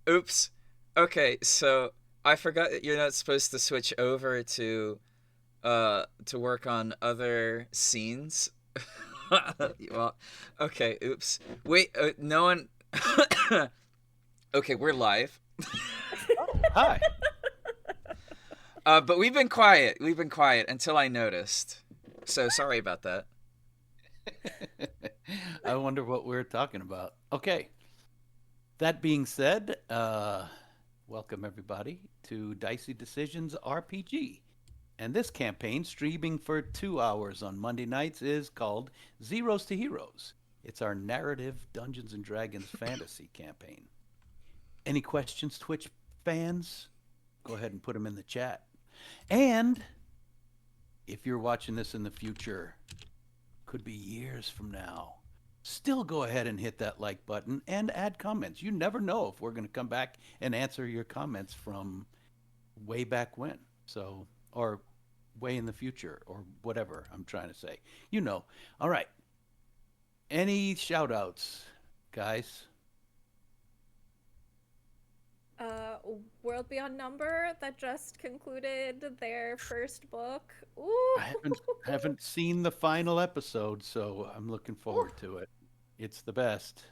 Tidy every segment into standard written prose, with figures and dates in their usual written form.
Oops. Okay, so I forgot that you're not supposed to switch over to work on other scenes. Well, okay, oops. Wait, no one. Okay, we're live. Oh, hi. But we've been quiet. We've been quiet until I noticed. So sorry about that. I wonder what we're talking about. Okay. That being said, welcome everybody to Dicey Decisions RPG. And this campaign, streaming for 2 hours on Monday nights, is called Zeros to Heroes. It's our narrative Dungeons and Dragons fantasy campaign. Any questions, Twitch fans? Go ahead and put them in the chat. And if you're watching this in the future, could be years from now, still go ahead and hit that like button and add comments. You never know if we're going to come back and answer your comments from way back when. So, or way in the future, or whatever I'm trying to say. You know. All right. Any shout outs, guys? uh World Beyond Number that just concluded their first book. Ooh. I haven't seen the final episode, so I'm looking Ooh, forward to it. It's the best.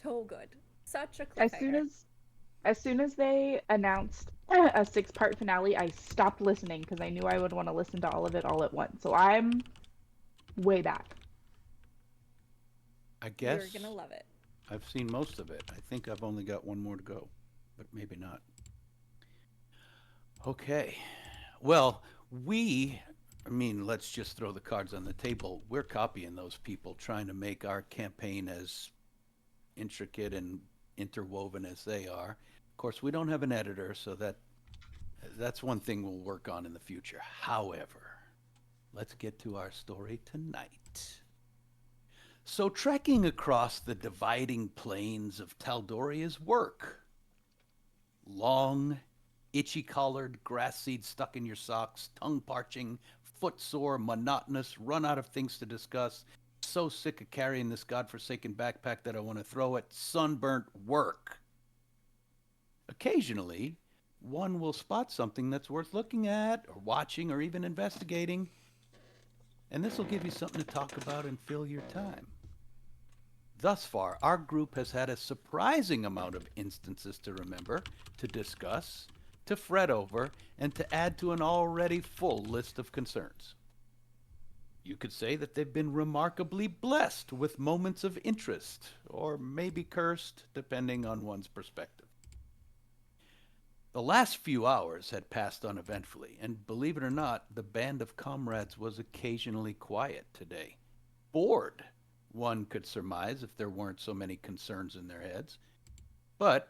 so good. Such a As soon cliffhanger. as they announced a six-part finale, I stopped listening because I knew I would want to listen to all of it all at once. So I'm way back. I You're gonna guess love it. I've seen most of it. I think I've only got one more to go, but maybe not. Okay. Well, I mean, let's just throw the cards on the table. We're copying those people, trying to make our campaign as intricate and interwoven as they are. Of course, we don't have an editor, so that's one thing we'll work on in the future. However, let's get to our story tonight. So, trekking across the dividing plains of Taldoria's work, long, itchy collared, grass seed stuck in your socks, tongue parching, footsore, monotonous, run out of things to discuss. So sick of carrying this godforsaken backpack that I want to throw it. Sunburnt work. Occasionally, one will spot something that's worth looking at, or watching, or even investigating, and this will give you something to talk about and fill your time. Thus far, our group has had a surprising amount of instances to remember, to discuss, to fret over, and to add to an already full list of concerns. You could say that they've been remarkably blessed with moments of interest, or maybe cursed, depending on one's perspective. The last few hours had passed uneventfully, and believe it or not, the band of comrades was occasionally quiet today. Bored, one could surmise if there weren't so many concerns in their heads. But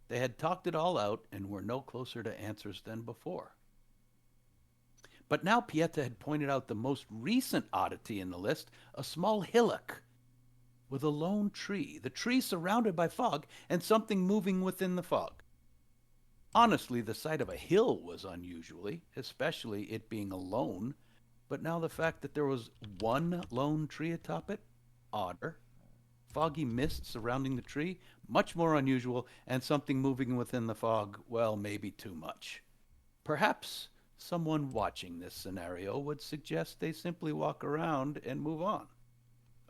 they had talked it all out and were no closer to answers than before. But now Pieta had pointed out the most recent oddity in the list, a small hillock with a lone tree, the tree surrounded by fog, and something moving within the fog. Honestly, the sight of a hill was unusually, especially it being alone, but now the fact that there was one lone tree atop it, odder. Foggy mist surrounding the tree, much more unusual, and something moving within the fog, well, maybe too much. Perhaps someone watching this scenario would suggest they simply walk around and move on.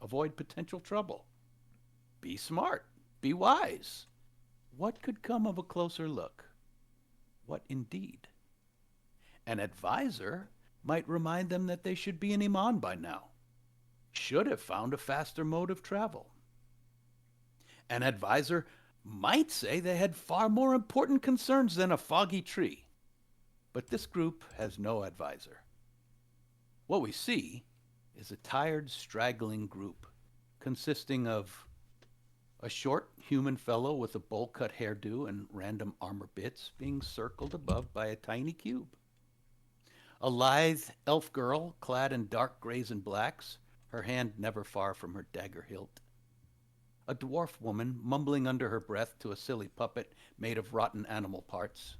Avoid potential trouble. Be smart. Be wise. What could come of a closer look? What indeed? An advisor might remind them that they should be in Iman by now, should have found a faster mode of travel. An advisor might say they had far more important concerns than a foggy tree. But this group has no advisor. What we see is a tired, straggling group consisting of a short human fellow with a bowl cut hairdo and random armor bits being circled above by a tiny cube. A lithe elf girl clad in dark grays and blacks, her hand never far from her dagger hilt. A dwarf woman mumbling under her breath to a silly puppet made of rotten animal parts.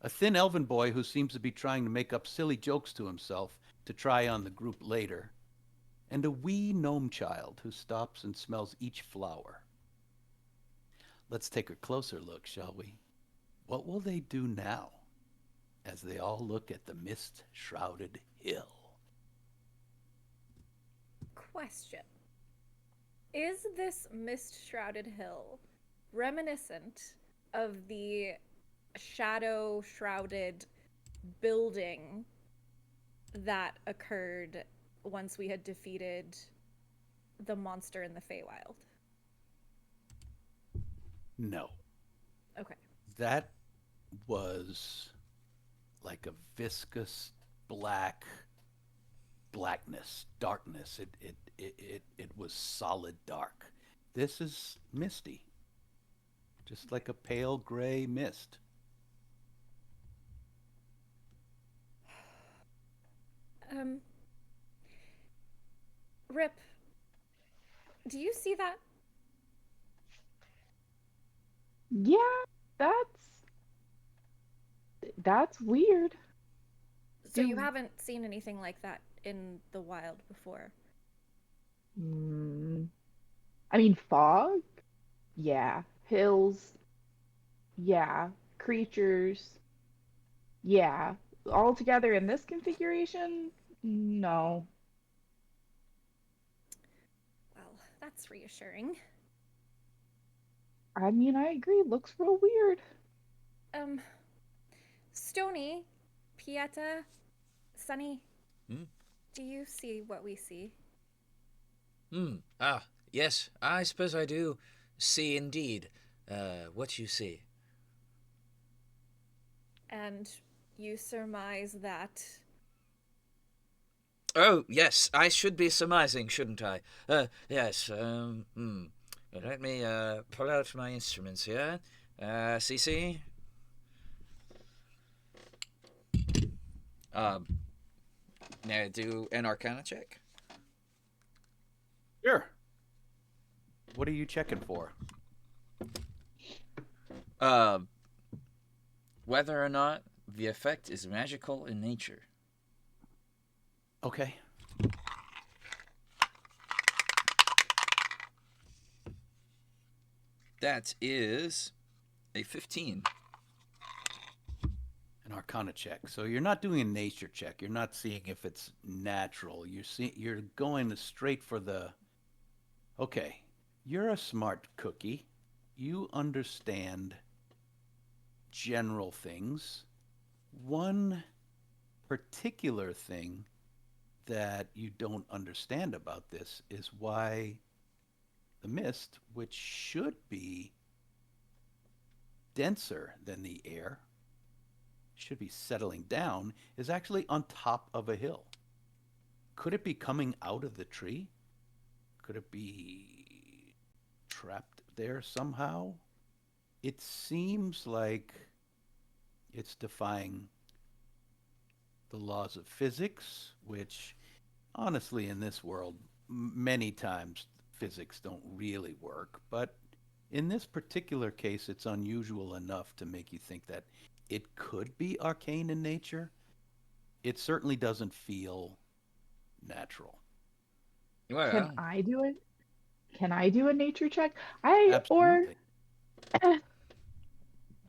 A thin elven boy who seems to be trying to make up silly jokes to himself to try on the group later. And a wee gnome child who stops and smells each flower. Let's take a closer look, shall we? What will they do now as they all look at the mist shrouded hill? Question. Is this mist shrouded hill reminiscent of the shadow shrouded building that occurred once we had defeated the monster in the Feywild? No. Okay. That was like a viscous blackness, darkness. It was solid dark. This is misty, just like a pale gray mist. Um, Rip, do you see that? Yeah, that's weird. So you Do haven't seen anything like that in the wild before? mm, I mean fog? Yeah. Hills? Yeah. Creatures? Yeah. All together in this configuration? No. Well, that's reassuring. I mean, I agree. Looks real weird. Um, Stony, Pieta, Sunny, Hmm? do you see what we see? Ah, yes, I suppose I do see indeed what you see. And you surmise that. Oh, yes, I should be surmising, shouldn't I? Yes, Let me pull out my instruments here. CC? Um, now do an Arcana check. Sure. What are you checking for? Um, whether or not the effect is magical in nature. Okay. That is a 15. An Arcana check. So you're not doing a nature check. You're not seeing if it's natural. You're going straight for the. Okay. You're a smart cookie. You understand general things. One particular thing that you don't understand about this is why the mist, which should be denser than the air, should be settling down, is actually on top of a hill. Could it be coming out of the tree? Could it be trapped there somehow? It seems like it's defying the laws of physics, which honestly in this world, many times physics don't really work. But in this particular case, it's unusual enough to make you think that it could be arcane in nature. It certainly doesn't feel natural. Can Well, I do it? Can I do a nature check? I or Absolutely.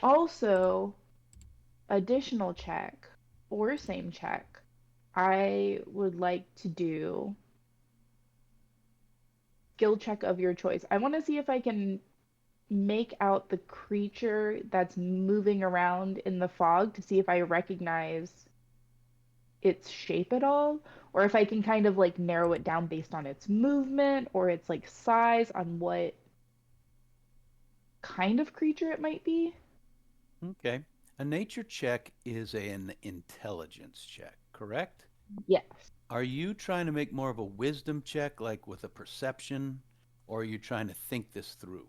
also additional check or same check. I would like to do skill check of your choice. I want to see if I can make out the creature that's moving around in the fog to see if I recognize its shape at all, or if I can kind of like narrow it down based on its movement or its like size on what kind of creature it might be. Okay. A nature check is an intelligence check, correct? Yes. Are you trying to make more of a wisdom check, like with a perception, or are you trying to think this through?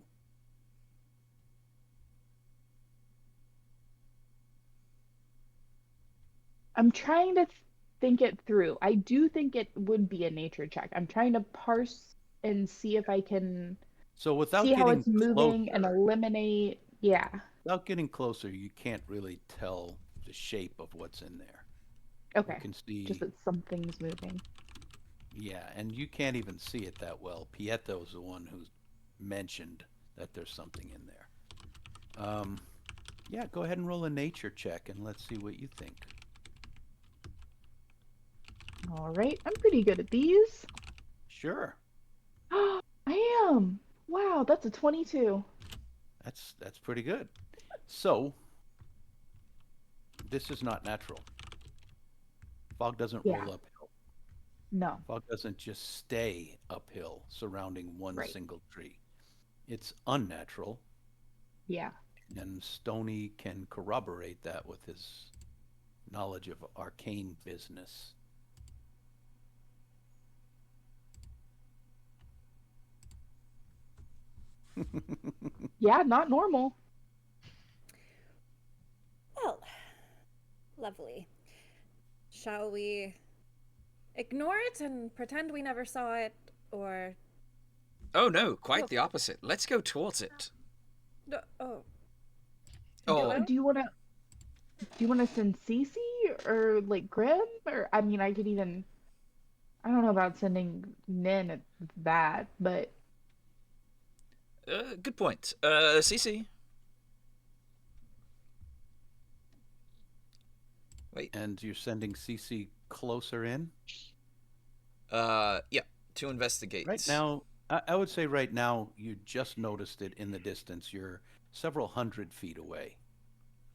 I'm trying to think it through. I do think it would be a nature check. I'm trying to parse and see if I can So see without how getting it's moving and closer, eliminate. Yeah. you can't really tell the shape of what's in there. You Okay. can Just see, that something's moving. yeah, and you can't even see it that well. Pieto's the one who's mentioned that there's something in there. Um, yeah, go ahead and roll a nature check and let's see what you think. All right, I'm pretty good at these. Sure. I am. Wow, that's a 22. That's pretty good. So, this is not natural. Fog doesn't Yeah, roll uphill. no, Fog doesn't just stay uphill surrounding one right. single tree. It's unnatural, Yeah. and Stony can corroborate that with his knowledge of arcane business. Yeah, not normal. Well, lovely. Shall we ignore it and pretend we never saw it, or Oh no, go quite the for it? opposite. Let's go towards it. No, oh, Oh, well, Do you want to send Cece or like Grim or I mean I could even I don't know about sending Nin at that, but good point. CC. Wait. And you're sending CC closer in? Yeah, to Right investigate. now, I would say right now, you just noticed it in the distance. You're several hundred feet away.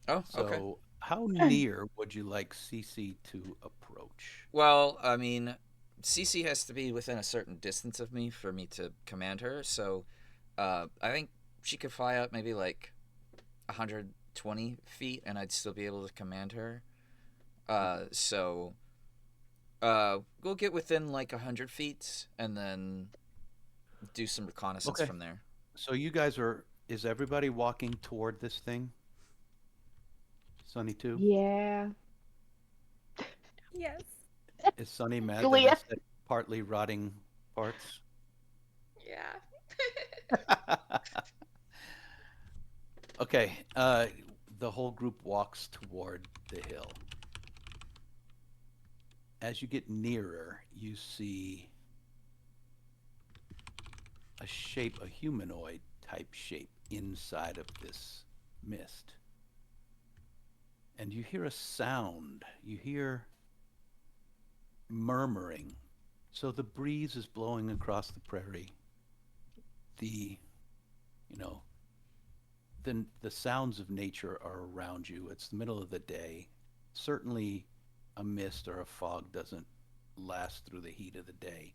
Oh, okay. So, how near would you like CC to approach? Well, I mean, CC has to be within a certain distance of me for me to command her. So, I think she could fly out maybe like 120 feet, and I'd still be able to command her. So, we'll get within like 100 feet, and then do some reconnaissance Okay. from there. So, you guys are, is everybody walking toward this thing? Sunny too? yeah. yes. Is Sunny mad that I Julia. said partly rotting parts? Yeah. Okay. The whole group walks toward the hill. As you get nearer, you see a shape, a humanoid type shape inside of this mist. And you hear a sound. You hear murmuring. So the breeze is blowing across the prairie. The, you know, the sounds of nature are around you. It's the middle of the day. Certainly a mist or a fog doesn't last through the heat of the day.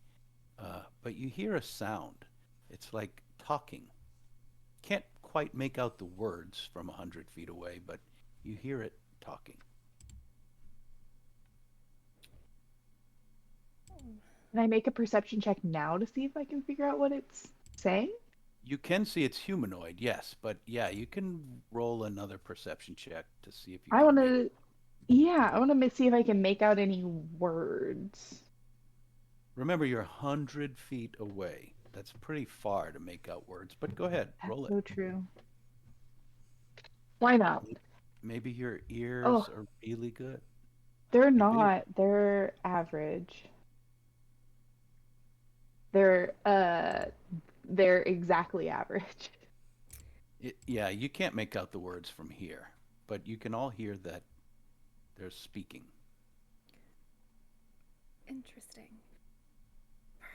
But you hear a sound. It's like talking. Can't quite make out the words from 100 feet away, but you hear it talking. Can I make a perception check now to see if I can figure out what it's saying? You can see it's humanoid, yes, but yeah, you can roll another perception check to see if you I can want make. to yeah, I want to see if I can make out any words. Remember, you're 100 feet away. That's pretty far to make out words, but go ahead, That's roll it. so true. Why not? Maybe your ears Oh, are really good. they're Maybe not. They're average. They're they're exactly average. yeah, you can't make out the words from here, but you can all hear that they're speaking. Interesting.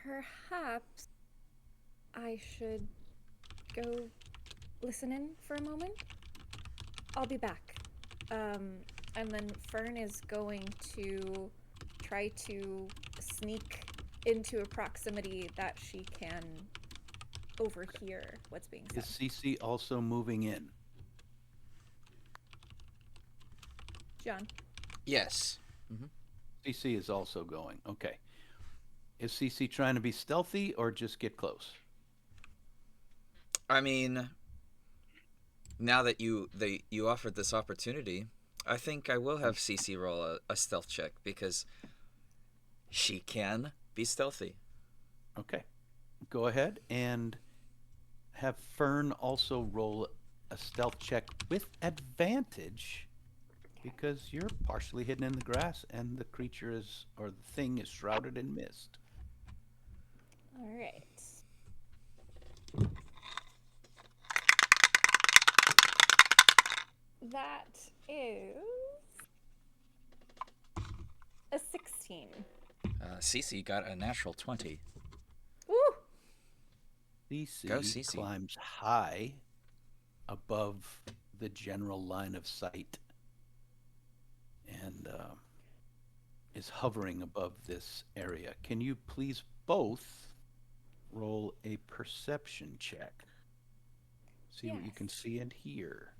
Perhaps I should go listen in for a moment. I'll be back. And then Fern is going to try to sneak into a proximity that she can overhear what's being Is said. CC also moving in? John. Yes. CC is also going. Okay. Is CC trying to be stealthy or just get close? I mean, now that you offered this opportunity, I think I will have CC roll a stealth check because she can be stealthy. Okay. Go ahead and have Fern also roll a stealth check with advantage because you're partially hidden in the grass and the creature is, or the thing is shrouded in mist. All right. That is a 16. Cece got a natural 20. Woo! Go, Dicey Cece. climbs high above the general line of sight and is hovering above this area. Can you please both roll a perception check? See what you can Yes. see and hear.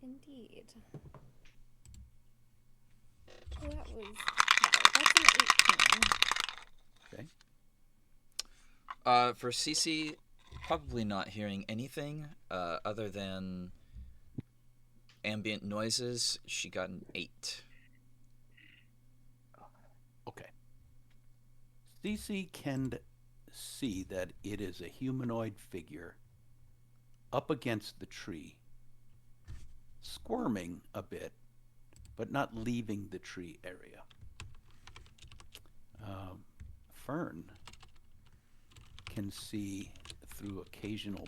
Indeed. Oh, that's an 18. Okay. For Cece, probably not hearing anything other than ambient noises. She got an 8. Okay. Cece can see that it is a humanoid figure up against the tree, squirming a bit, but not leaving the tree area. Fern can see through occasional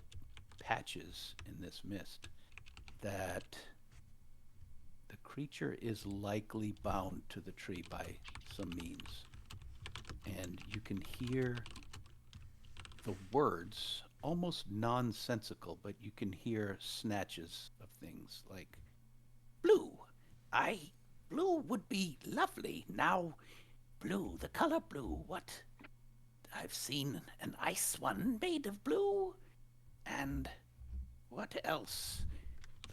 patches in this mist that the creature is likely bound to the tree by some means. And you can hear the words, almost nonsensical, but you can hear snatches of things like, blue. Blue would be lovely. Now, blue, the color blue. What? I've seen an ice one made of blue. And what else?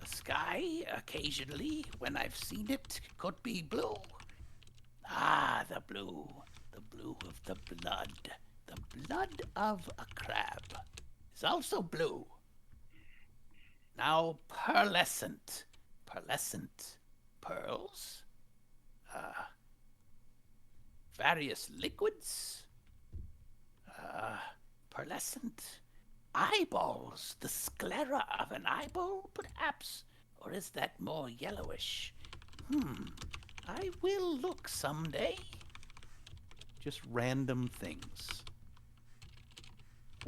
The sky, occasionally, when I've seen it, could be blue. Ah, the blue of the blood. The blood of a crab is also blue. Now, pearlescent pearls, various liquids, pearlescent eyeballs, the sclera of an eyeball, perhaps? Or is that more yellowish? I will look someday. Just random things.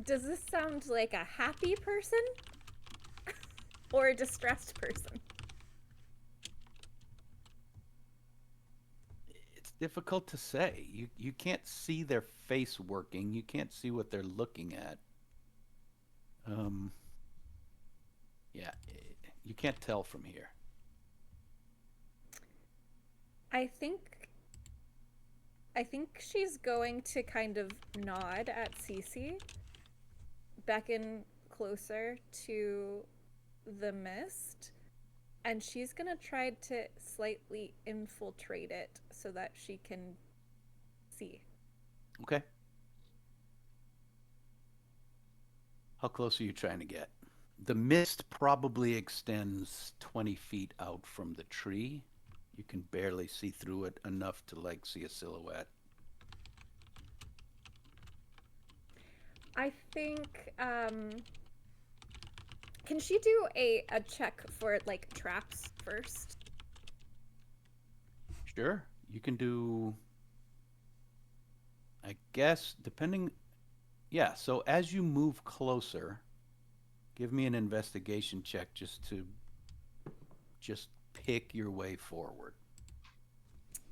Does this sound like a happy person or a distressed person? It's difficult to say. You can't see their face working. You can't see what they're looking at. Yeah, you can't tell from here. I think she's going to kind of nod at Cece, beckon closer to the mist, and she's gonna try to slightly infiltrate it so that she can see. Okay. How close are you trying to get? The mist probably extends 20 feet out from the tree. You can barely see through it enough to see a silhouette. I think can she do a check for traps first? Sure. You can do, I guess, depending. Yeah, so as you move closer, give me an investigation check just pick your way forward.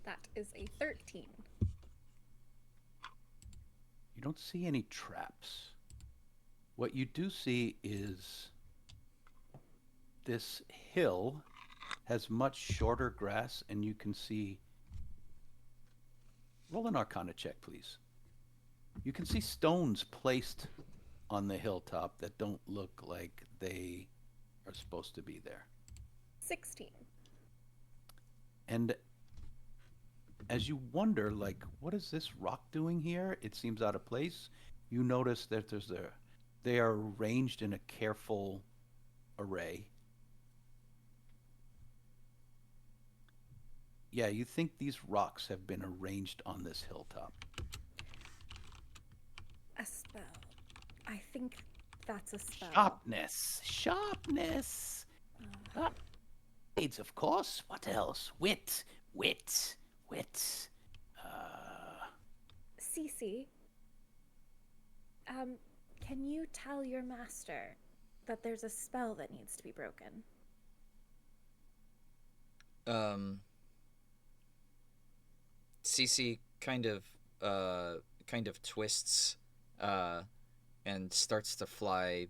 That is a 13. You don't see any traps. What you do see is this hill has much shorter grass, and you can see. Roll an Arcana check, please. You can see stones placed on the hilltop that don't look like they are supposed to be there. 16. And as you wonder, what is this rock doing here? It seems out of place. You notice that they are arranged in a careful array. Yeah, you think these rocks have been arranged on this hilltop. A spell. I think that's a spell. Sharpness. Blades, of course. What else? Wit. Cece, can you tell your master that there's a spell that needs to be broken? Um, Cece kind of twists, uh, and starts to fly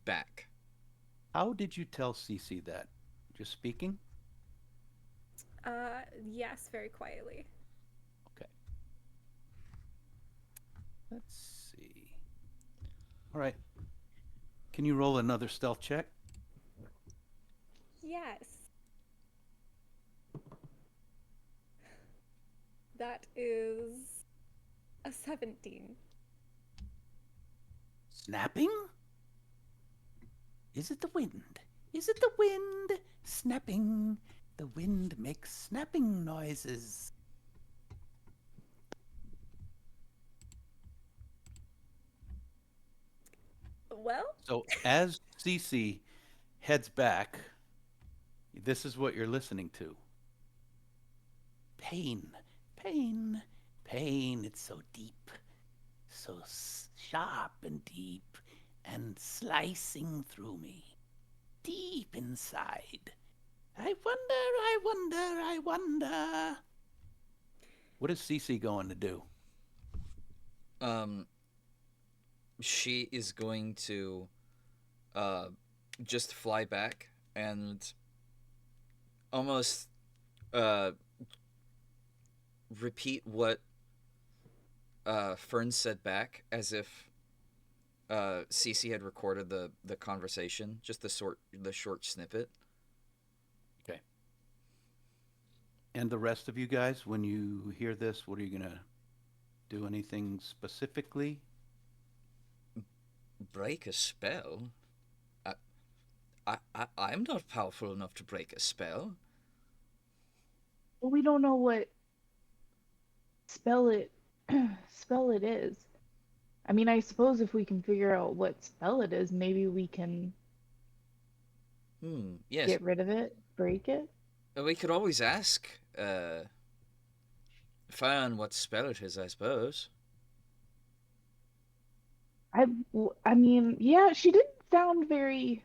back. How did you tell Cece that? Just speaking? Yes, very quietly. Okay. Let's see. All right. Can you roll another stealth check? Yes. That is a 17. Snapping? Is it the wind? Is it the wind? Snapping. The wind makes snapping noises. Well, So as Cece heads back, this is what you're listening to. Pain, pain, pain. It's so deep, so sharp and deep, and slicing through me, deep inside. I wonder, I wonder, I wonder. What is Cece going to do? Um, she is going to uh, just fly back and almost uh, repeat what Fern said back, as if Cece had recorded the conversation, just the short snippet. Okay. And the rest of you guys, when you hear this, what are you going to do? Anything specifically? Break a spell? I, I'm not powerful enough to break a spell. Well, we don't know what spell it spell it is. I mean, I suppose if we can figure out what spell it is, maybe we can Yes. get rid of it, break it. We could always ask Fern what spell it is, I suppose. I mean, yeah, she didn't sound very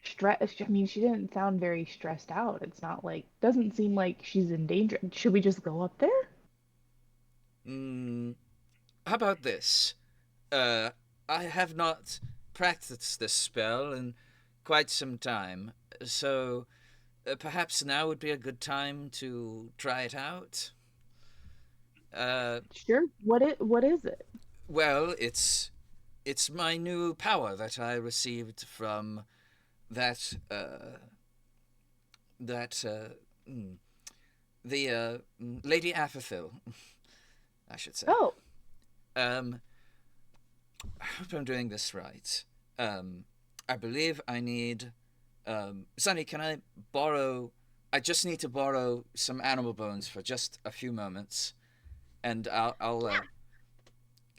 stressed. I mean, she didn't sound very stressed out. It's not like, doesn't seem like she's in danger. Should we just go up there? Hmm. How about this? Uh, I have not practiced this spell in quite some time, so perhaps now would be a good time to try it out. Uh, Sure. What is it? well, it's my new power that I received from that that the Lady Apathyl, I should say. Oh, Um, I hope I'm doing this right. I believe I need. Sonny, can I borrow? I just need to borrow some animal bones for just a few moments, and I'll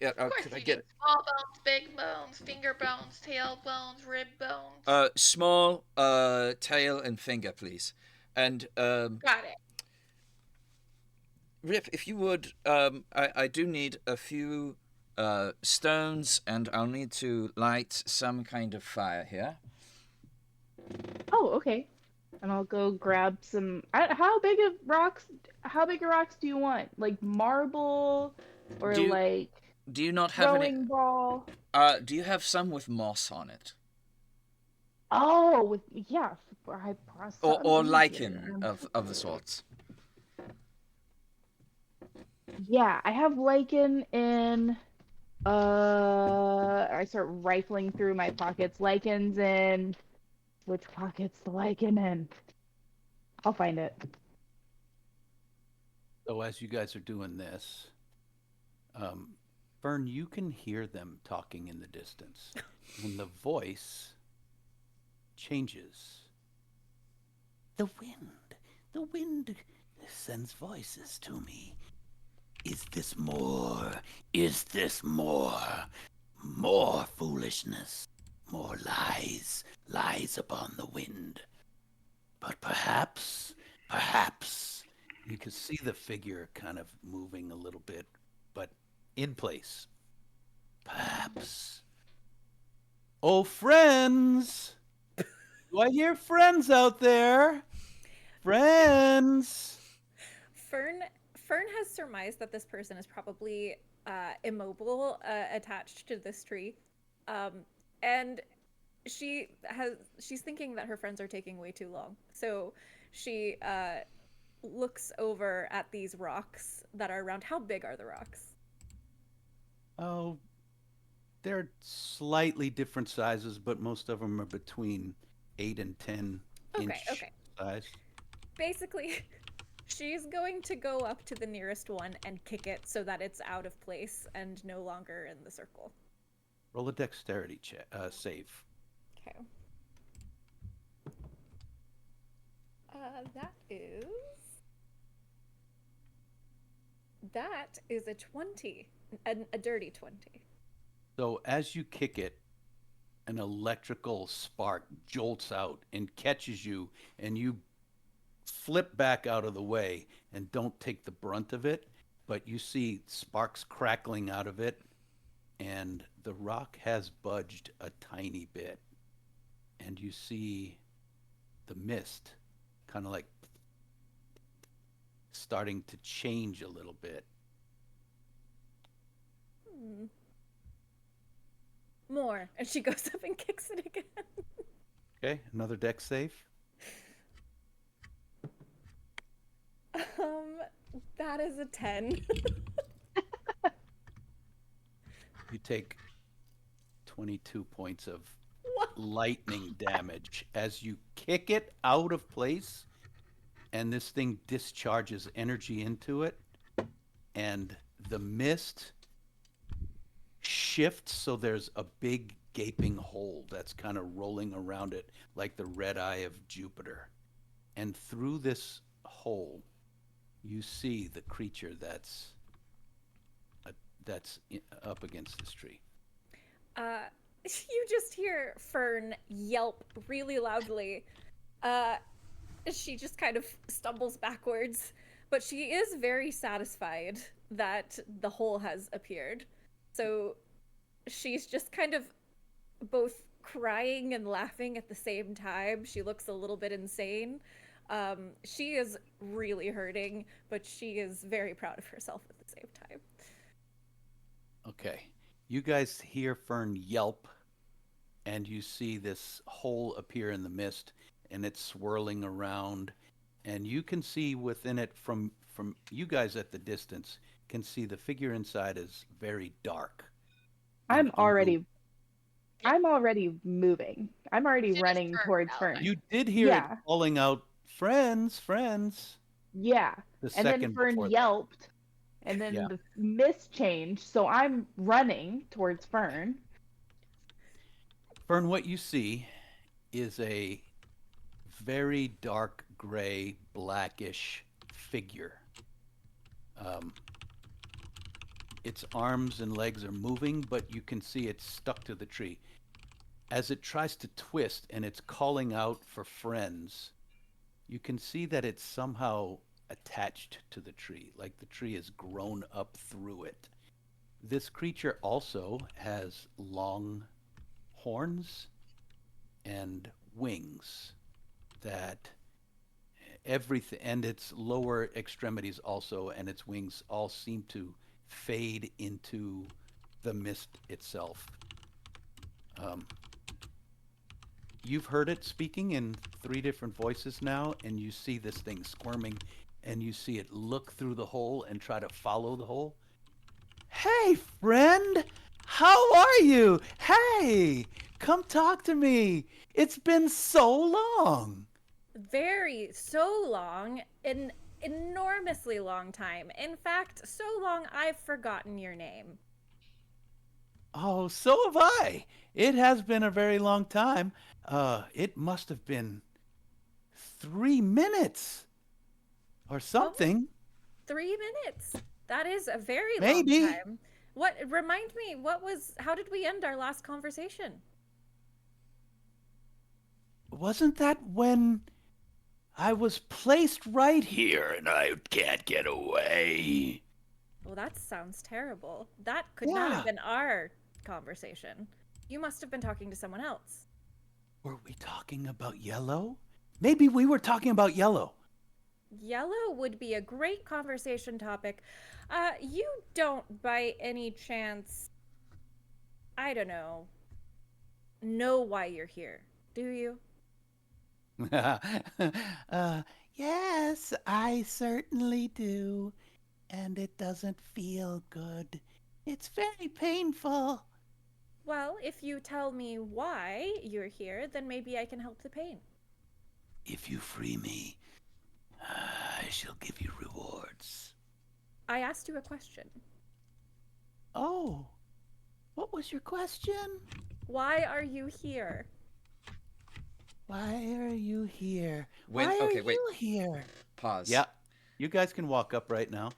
Yeah, of course could I you get need small bones, big bones, finger bones, tail bones, rib bones. small tail and finger, please, and Got it. Rip, if you would, I do need a few stones, and I'll need to light some kind of fire here. oh, okay. And I'll go grab some. How big of rocks? How big of rocks do you want? Like marble, or Do you like do you not have any? throwing ball? Do you have some with moss on it, Oh, with yeah, I brought some or in here. lichen of the sorts? Yeah, I have lichen in. I start rifling through my pockets. Lichens in. Which pocket's the lichen in? I'll find it. So as you guys are doing this, um, Fern, you can hear them talking in the distance. When the voice changes, the wind sends voices to me. Is this more? Is this more? More foolishness, more lies, lies upon the wind. But perhaps, you can see the figure kind of moving a little bit, but in place. Perhaps. Oh, friends! Do I hear friends out there? friends. Fern has surmised that this person is probably immobile, attached to this tree, um, and she's thinking that her friends are taking way too long. So she looks over at these rocks that are around. How big are the rocks? Oh, they're slightly different sizes, but most of them are between 8 and 10 Okay, inch okay. size. Basically, she's going to go up to the nearest one and kick it so that it's out of place and no longer in the circle. Roll a dexterity save. Okay. That is a 20, a dirty 20. So as you kick it, an electrical spark jolts out and catches you, and you flip back out of the way and don't take the brunt of it, but you see sparks crackling out of it, and the rock has budged a tiny bit, and you see the mist kind of like starting to change a little bit. More. And she goes up and kicks it again. Okay, another dex save. That is a 10. You take 22 points of What? lightning damage as you kick it out of place, and this thing discharges energy into it, and the mist shifts so there's a big gaping hole that's kind of rolling around it like the red eye of Jupiter. And through this hole, you see the creature that's up against this tree. You just hear Fern yelp really loudly. She just kind of stumbles backwards, but she is very satisfied that the hole has appeared. So she's just kind of both crying and laughing at the same time. She looks a little bit insane. She is really hurting, but she is very proud of herself at the same time. Okay. You guys hear Fern yelp, and you see this hole appear in the mist, and it's swirling around, and you can see within it from you guys at the distance can see the figure inside is very dark. I'm already moving. I'm already As soon as running Fern towards fell, Fern. You did hear Yeah. it calling out, "Friends, friends." Yeah. The And then second Fern before that. yelped, and then Yeah. the mist changed, so I'm running towards Fern. Fern, what you see is a very dark gray, blackish figure. Its arms and legs are moving, but you can see it's stuck to the tree. As it tries to twist and it's calling out for friends, you can see that it's somehow attached to the tree, like the tree has grown up through it. This creature also has long horns and wings that everything, and its lower extremities also, and its wings all seem to fade into the mist itself. You've heard it speaking in 3 different voices now, and you see this thing squirming, and you see it look through the hole and try to follow the hole. Hey, friend! How are you? Hey! Come talk to me! It's been so long! So long, an enormously long time. In fact, so long I've forgotten your name. Oh, so have I. It has been a very long time. It must have been 3 minutes or something. 3 minutes. That is a very Maybe. long time. Remind me, how did we end our last conversation? Wasn't that when I was placed right here and I can't get away? Well, that sounds terrible. That could not have Yeah. been our conversation. You must have been talking to someone else. Were we talking about Yellow? Maybe we were talking about Yellow. Yellow would be a great conversation topic. You don't by any chance, I don't know why you're here, do you? uh, yes, I certainly do. And it doesn't feel good. It's very painful. Well, if you tell me why you're here, then maybe I can help the pain. If you free me, I shall give you rewards. I asked you a question. Oh, what was your question? Why are you here? Why are you here? When Why are okay, wait, you here? pause. Yeah, you guys can walk up right now.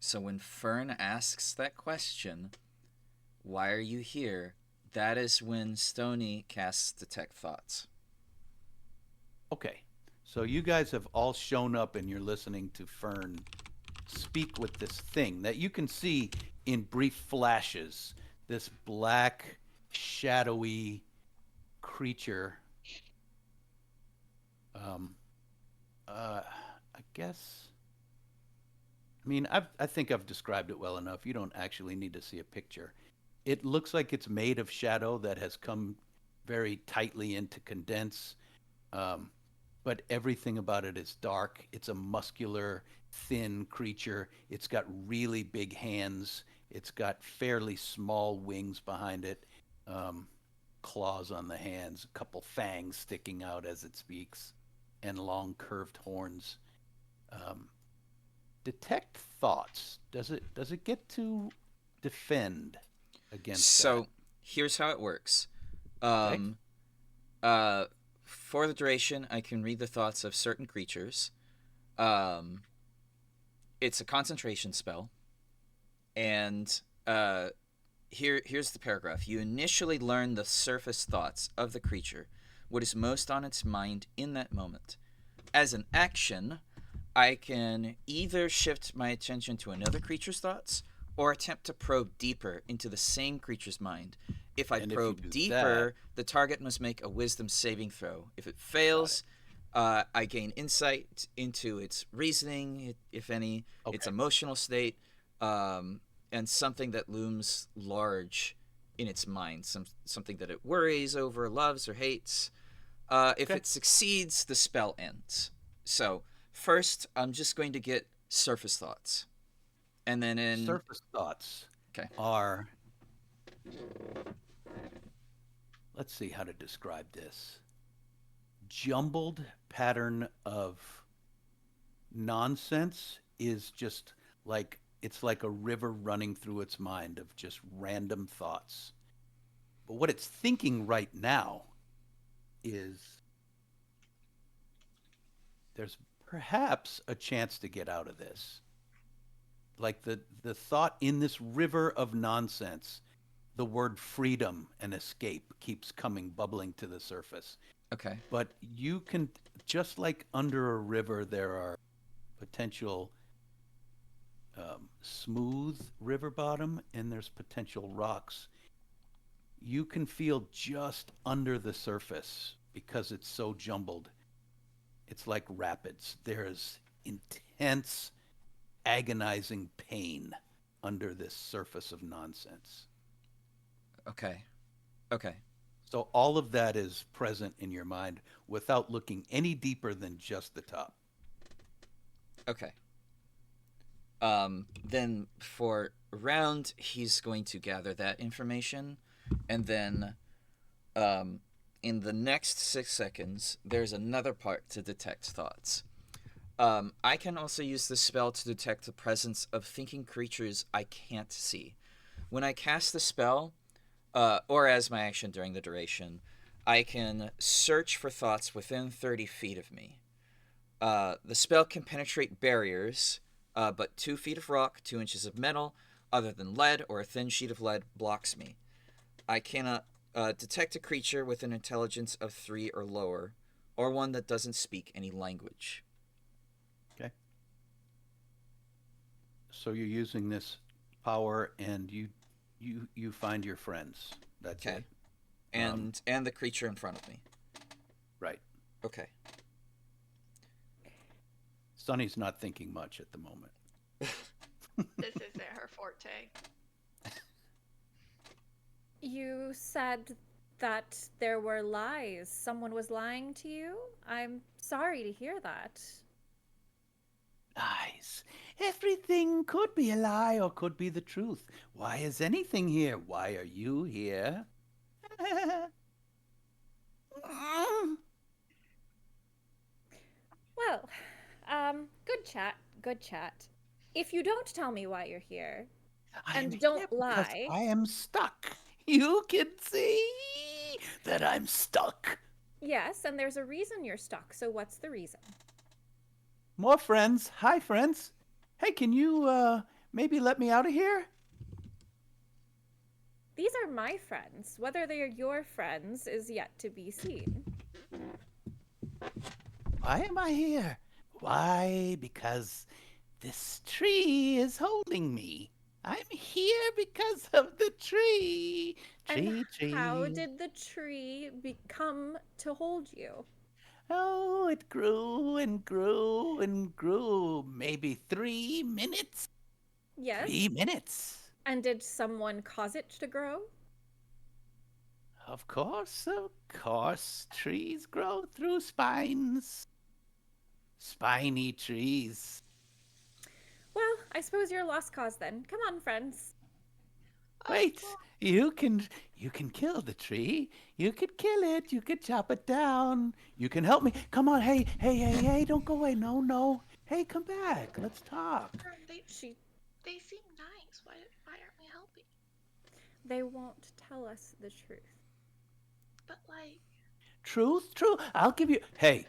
So when Fern asks that question, why are you here? That is when Stony casts Detect Thoughts. Okay, so you guys have all shown up and you're listening to Fern speak with this thing that you can see in brief flashes. This black, shadowy creature. Um, I guess. I mean, I think I've described it well enough. You don't actually need to see a picture. It looks like it's made of shadow that has come very tightly into condense. Um, but everything about it is dark. It's a muscular, thin creature. It's got really big hands. It's got fairly small wings behind it, um, claws on the hands, a couple fangs sticking out as it speaks, and long curved horns. Um, detect thoughts. Does it get to defend against that? So here's how it works. Okay. Um, uh, for the duration, I can read the thoughts of certain creatures. Um, it's a concentration spell, and here's the paragraph. You initially learn the surface thoughts of the creature, what is most on its mind in that moment. As an action, I can either shift my attention to another creature's thoughts or attempt to probe deeper into the same creature's mind. If I And if you probe do that, deeper, the target must make a wisdom saving throw. If it got it. fails, I gain insight into its reasoning, if any, its Okay. emotional state, um, and something that looms large in its mind, something that it worries over, loves, or hates. If Okay. it succeeds, the spell ends. So, first, I'm just going to get surface thoughts. And then in. Surface thoughts Okay. are, let's see how to describe this. Jumbled pattern of nonsense is just like it's like a river running through its mind of just random thoughts. But what it's thinking right now is there's perhaps a chance to get out of this. Like the thought in this river of nonsense, the word freedom and escape keeps coming bubbling to the surface. Okay. But you can, just like under a river, there are potential smooth river bottom and there's potential rocks. You can feel just under the surface because it's so jumbled. It's like rapids. There's intense, agonizing pain under this surface of nonsense. Okay. Okay. So all of that is present in your mind without looking any deeper than just the top. Okay. Then for round, he's going to gather that information, and then um, in the next 6 seconds, there's another part to detect thoughts. I can also use this spell to detect the presence of thinking creatures I can't see. When I cast the spell, or as my action during the duration, I can search for thoughts within 30 feet of me. The spell can penetrate barriers, but 2 feet of rock, 2 inches of metal, other than lead or a thin sheet of lead, blocks me. I cannot detect a creature with an intelligence of 3 or lower, or one that doesn't speak any language. Okay. So you're using this power and you find your friends. That's Okay. it. Um, And the creature in front of me. right. Okay. Sunny's not thinking much at the moment. This isn't her forte. You said that there were lies. Someone was lying to you? I'm sorry to hear that. Lies. Everything could be a lie or could be the truth. Why is anything here? Why are you here? Well, good chat, good chat. If you don't tell me why you're here, I am and here don't because lie, I am stuck. You can see that I'm stuck. yes, and there's a reason you're stuck, so what's the reason? More friends. Hi, friends. Hey, can you maybe let me out of here? These are my friends. Whether they are your friends is yet to be seen. Why am I here? Why? Because this tree is holding me. I'm here because of the tree. And how Tree. did the tree become to hold you? Oh, it grew and grew and grew. Maybe 3 minutes. Yes. 3 minutes. And did someone cause it to grow? Of course, of course. Trees grow through spines. Spiny trees. Well, I suppose you're a lost cause then. Come on, friends. Wait, you can kill the tree. You could kill it. You could chop it down. You can help me. Come on, hey, don't go away. No, no. Hey, come back. Let's talk. They She they seem nice. Why aren't we helping? they won't tell us the truth. But like, Truth, true. I'll give you. Hey,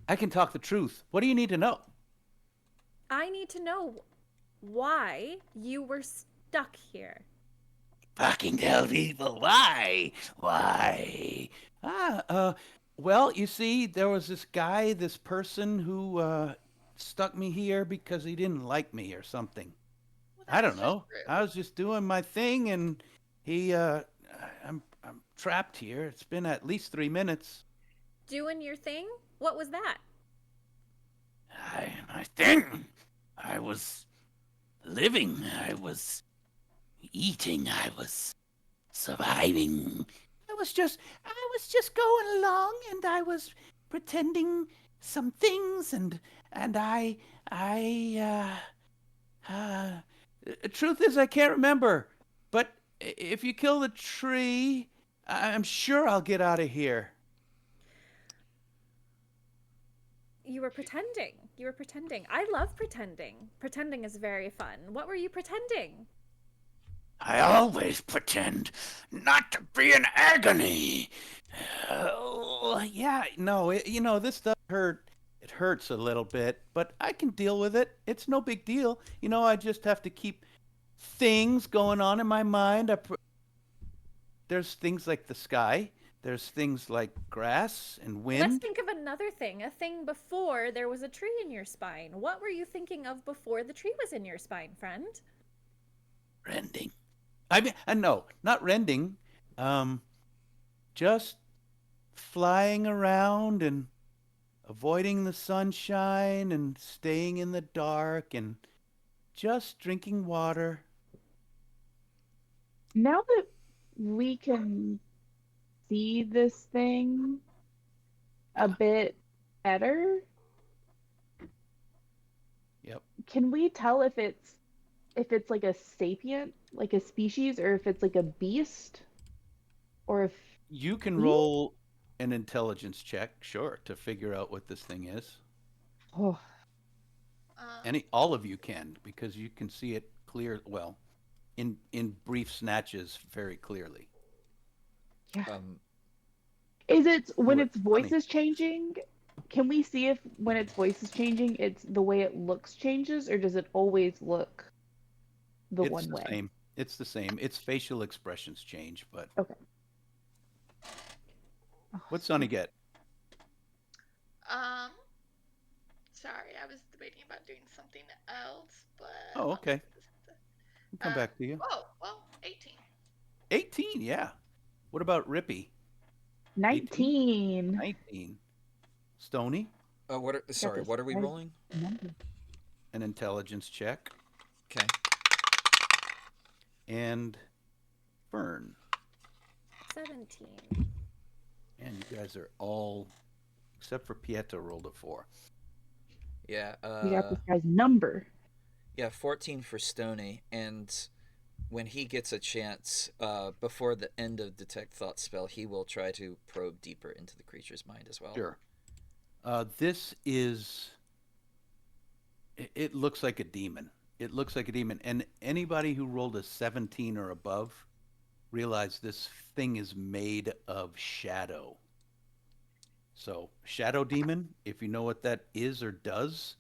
I can talk the truth. What do you need to know? I need to know why you were stuck here. Fucking tell people why. Why? Well, you see, there was this guy, this person who stuck me here because he didn't like me or something. well, I that's don't just know. rude. I was just doing my thing, and he, I'm trapped here. It's been at least 3 minutes. Doing your thing? What was that? My thing. I was living. I was eating. I was surviving. I was just going along, and I was pretending some things, and truth is, I can't remember. But if you kill the tree, I'm sure I'll get out of here. You were pretending. You were pretending. I love pretending. Pretending is very fun. What were you pretending? I always pretend not to be in agony. Oh, yeah, no, this does hurt. It hurts a little bit, but I can deal with it. It's no big deal. I just have to keep things going on in my mind. There's things like the sky, there's things like grass and Let's wind. think of another thing. A thing before there was a tree in your spine. What were you thinking of before the tree was in your spine, friend? Rending. I mean, no, not rending. Um, just flying around and avoiding the sunshine and staying in the dark and just drinking water. Now that we can see this thing a Yeah. bit better, Yep. can we tell if it's like a sapient, like a species, or if it's like a beast, or if You can we? roll an intelligence check, sure, to figure out what this thing is. Oh, Um, All of you can, because you can see it clear, well, in brief snatches very clearly. yeah. Um, Is it when Do it. its voice Funny. is changing? Can we see if when its voice is changing, it's the way it looks changes, or does it always look the It's one the way? same. It's the same. Its facial expressions change, but Okay. Oh, what's Sonny sweet. get? um, sorry, I was debating about doing something else, but Oh, let me okay. see this. I'll come back to you. Oh, well, 18. 18, yeah. What about Rippy? 18? 19. 19. Stony? Got Sorry, this what are we guy's rolling? number. An intelligence check. Okay. And Fern. 17. And you guys are all, except for Pietro, rolled a 4. Yeah, We got this guy's number. yeah, 14 for Stony, and when he gets a chance, before the end of Detect Thought spell, he will try to probe deeper into the creature's mind as well. Sure. This is. It looks like a demon. It looks like a demon. And anybody who rolled a 17 or above realize this thing is made of shadow. So, shadow demon, if you know what that is or does,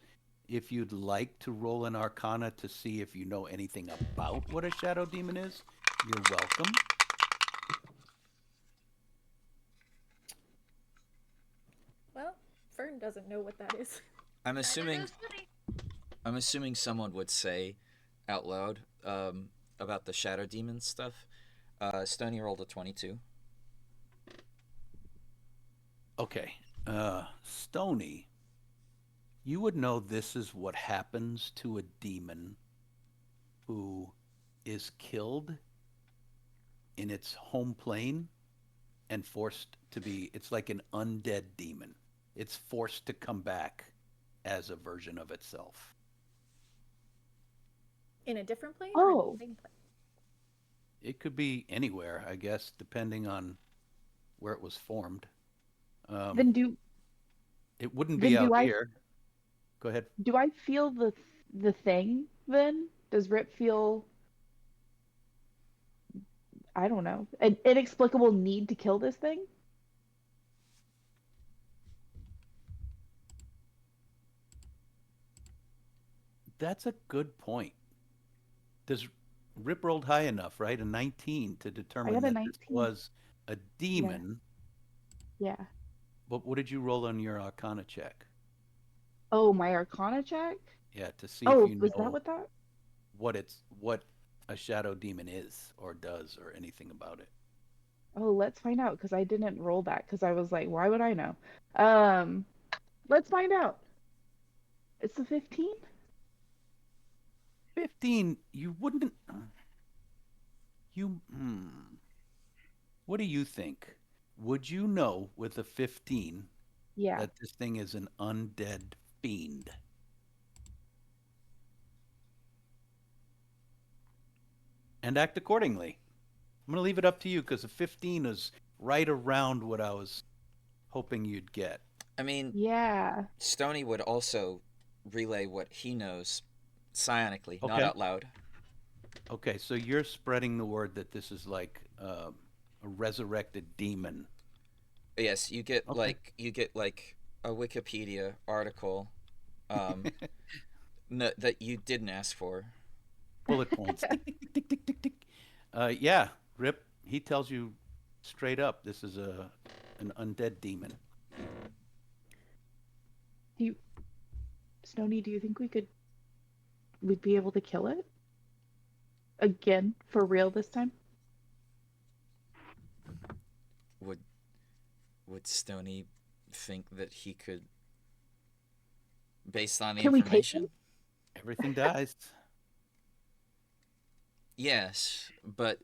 if you'd like to roll an arcana to see if you know anything about what a shadow demon is, you're welcome. Well, Fern doesn't know what that is. I'm Neither assuming does Stony. I'm assuming someone would say out loud about the shadow demon stuff. Stony rolled a 22. Okay. Stony, you would know this is what happens to a demon who is killed in its home plane and forced to be, it's like an undead demon. It's forced to come back as a version of itself. In a different plane or in Oh. the same plane? It could be anywhere, I guess, depending on where it was formed. Then do It wouldn't then be do out I here. Go ahead. do I feel the thing then? Does Rip feel, I don't know, an inexplicable need to kill this thing? That's a good point. Does Rip rolled high enough, right? A 19 to I determine got a that this 19. was a Yeah. demon. Yeah. But what did you roll on your Arcana check? Oh, my Arcana check? Yeah, to see if Oh, you was that know what that? what a shadow demon is or does or anything about it. Oh, let's find out because I didn't roll that because I was like, why would I know? Um, let's find out. It's the 15? 15, you wouldn't you what do you think? Would you know with a 15 Yeah. that this thing is an undead fiend? And act accordingly. I'm going to leave it up to you because a 15 is right around what I was hoping you'd get. I mean, Yeah. Stony would also relay what he knows psionically, not Okay. out loud. Okay, so you're spreading the word that this is like a resurrected demon. Yes, Okay. you get like a Wikipedia article that you didn't ask for. Bullet points. Tick, tick, tick, tick, tick, tick, tick. Yeah, Rip, he tells you straight up this is an undead demon. Do you, Stony, do you think we'd be able to kill it? Again, for real this time? Would Stony think that he could, based on the Can we take information? him? Everything dies. Yes, but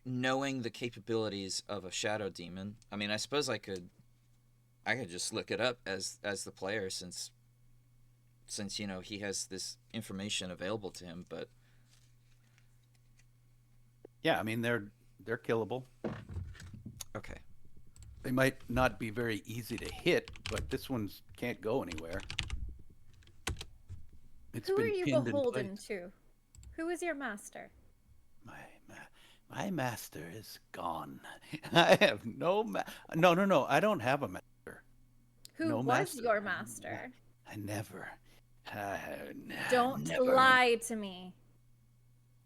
knowing the capabilities of a shadow demon, I mean, I suppose I could just look it up as the player since he has this information available to him, but Yeah, I mean they're killable. okay. They might not be very easy to hit, but this one's can't go anywhere. It's Who are been you pinned in beholden place. to? Who is your master? My master is gone. I have no no. I don't have a master. Who No was master. your master? I never. Don't never. lie to me.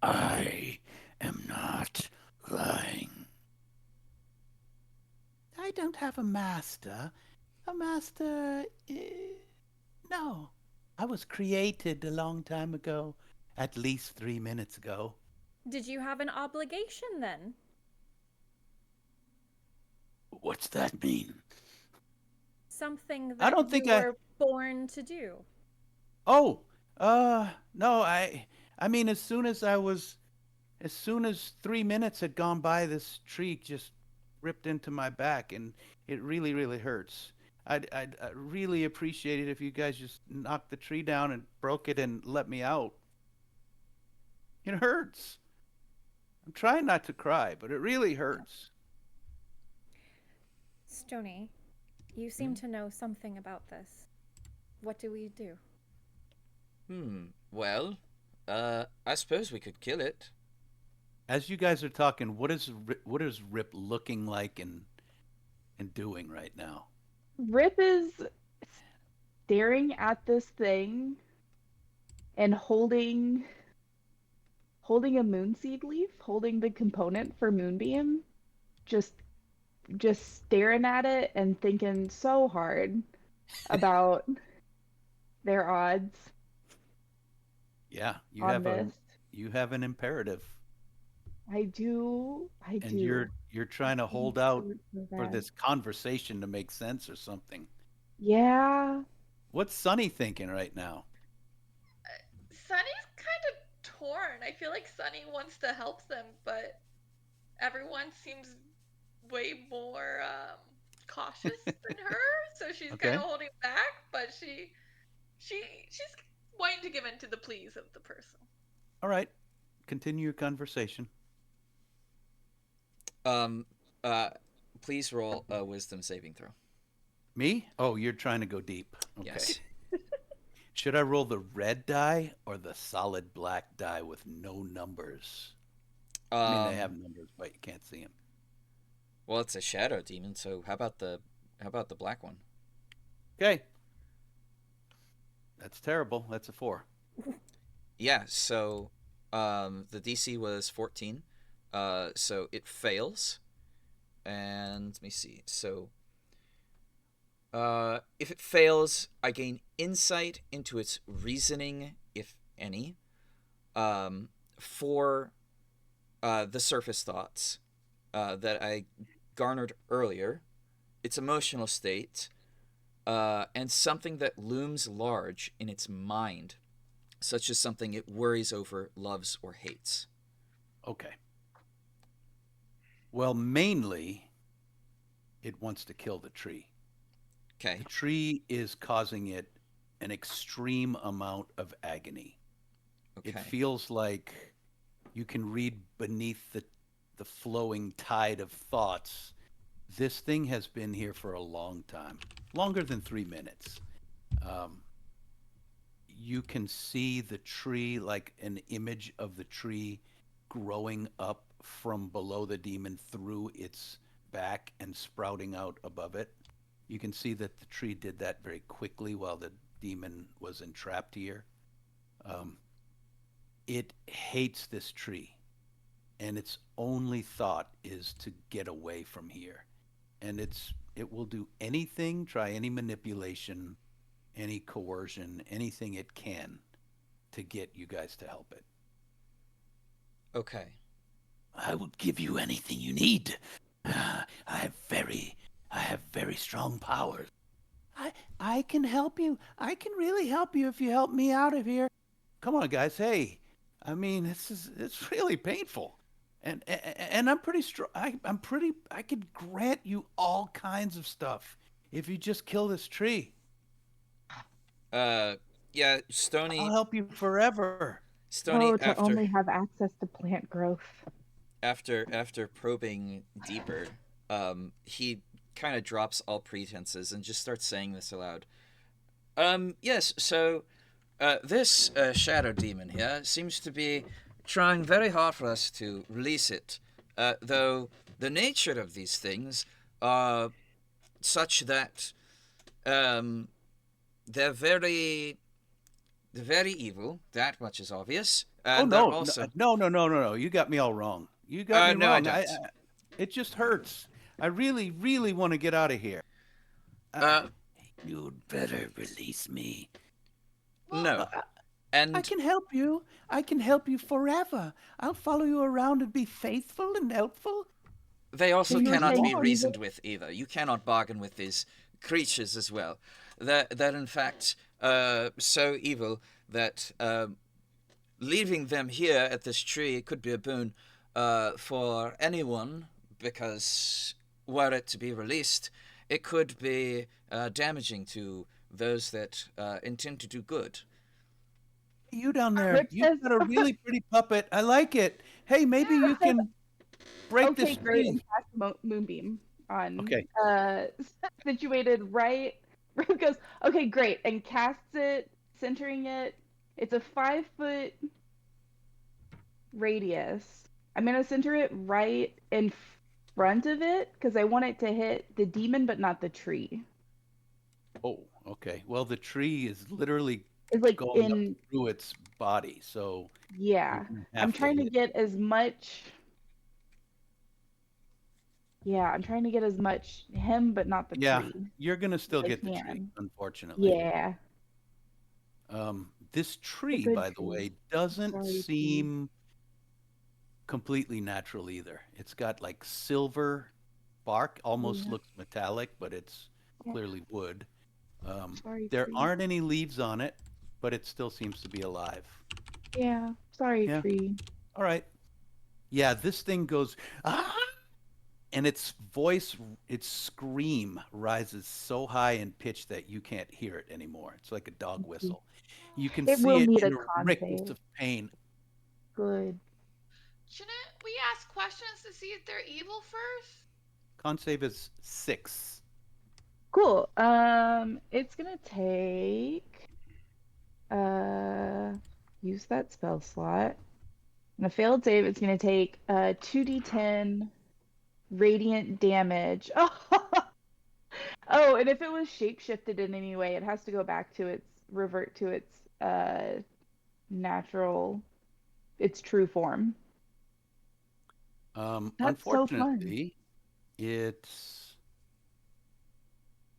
I am not lying. I don't have a master. A master. No. I was created a long time ago. At least 3 minutes ago. Did you have an obligation then? What's that mean? something I that don't you think I. were born to do. Oh, no. I mean, as soon as 3 minutes had gone by, this tree just ripped into my back, and it really, really hurts. I'd really appreciate it if you guys just knocked the tree down and broke it and let me out. It hurts. I'm trying not to cry, but it really hurts. Stony, you seem Hmm? to know something about this. What do we do? Well, I suppose we could kill it. As you guys are talking, what is Rip looking like and doing right now? Rip is staring at this thing and holding a moonseed leaf, holding the component for moonbeam, just just staring at it and thinking so hard about their odds Yeah, on this. you have an imperative, I and do. you're This trying to thing hold out hurts so for bad. this conversation to make sense or something. Yeah. What's Sonny thinking right now? Sunny's kind of torn. I feel like Sunny wants to help them, but everyone seems way more cautious than her, so she's kind Okay. of holding back. But she's wanting to give in to the pleas of the person. All right. Continue your conversation. Um, uh, please roll a wisdom saving throw. Me? Oh, you're trying to go deep. Okay. Yes. Should I roll the red die or the solid black die with no numbers? I mean, they have Um, numbers, but you can't see them. well, it's a shadow demon, so how about the black one? Okay. That's terrible. That's a 4. Yeah, so the DC was 14. So it fails. And let me see. So if it fails, I gain insight into its reasoning, if any, for the surface thoughts that I garnered earlier, its emotional state, and something that looms large in its mind, such as something it worries over, loves, or hates. Okay. Well, mainly, it wants to kill the tree. The Okay. tree is causing it an extreme amount of agony. It Okay. feels like you can read beneath the flowing tide of thoughts. This thing has been here for a long time, longer than 3 minutes. Um, you can see the tree, like an image of the tree growing up from below the demon through its back and sprouting out above it. You can see that the tree did that very quickly while the demon was entrapped here. Um, it hates this tree, and its only thought is to get away from here. And it will do anything, try any manipulation, any coercion, anything it can to get you guys to help it. Okay. I will give you anything you need. I have very strong powers. I can help you. I can really help you if you help me out of here. Come on, guys. Hey, I mean, it's really painful, and I'm pretty strong. I could grant you all kinds of stuff if you just kill this tree. Uh, yeah, I'll Stony. help you forever. Stony Oh, to after only have access to plant growth. after probing deeper, he kind of drops all pretenses and just starts saying this aloud. Yes. So, this shadow demon here seems to be trying very hard for us to release it. Though the nature of these things are such that um, they're very they're very evil. That much is obvious, Oh and they're no, no, also. no! You got me all wrong. You got me No, I wrong. don't. It just hurts. I really, really want to get out of here. Uh, Uh, you'd better release me. no, I and can help you. I can help you forever. I'll follow you around and be faithful and helpful. they So also Till you're you're cannot saying be gone. reasoned even with either. You cannot bargain with these creatures as well. That in fact so evil that leaving them here at this tree could be a boon for anyone, because were it to be released, it could be damaging to those that intend to do good. You down there, Rip you've says, got a really pretty puppet. I like it. Hey, maybe Yeah. you can break okay, this great, tree. and cast Moonbeam on Okay. situated right. Rip goes, okay, great, and casts it, centering it. It's a 5 foot radius. I'm gonna center it right in front of it because I want it to hit the demon, but not the tree. Oh, okay. Well, the tree is literally It's like going up in, through its body, so you're yeah. gonna I'm have to trying to hit. get as much. Yeah, I'm trying to get as much him, but not the Yeah, tree you're gonna as still I get the tree, can. unfortunately. Yeah, This a tree, good by the tree. way, doesn't Sorry, tree. seem completely natural either. It's got like silver bark, Oh almost yeah, looks metallic, but it's yeah. clearly wood. Sorry, There tree. aren't any leaves on it, but it still seems to be alive. Yeah, sorry, Yeah. tree. All right. Yeah, this thing goes, ah! And its voice, its scream rises so high in pitch that you can't hear it anymore. It's like a dog whistle. You can It see will it need a in con wrinkles save. of pain. Good. Shouldn't we ask questions to see if they're evil first? Con save is 6. Cool. It's gonna take uh use that spell slot. On a failed save, it's gonna take 2d10 radiant damage. Oh, and if it was shapeshifted in any way, it has to go back to its revert to its natural, its true form. That's so fun. Unfortunately, it's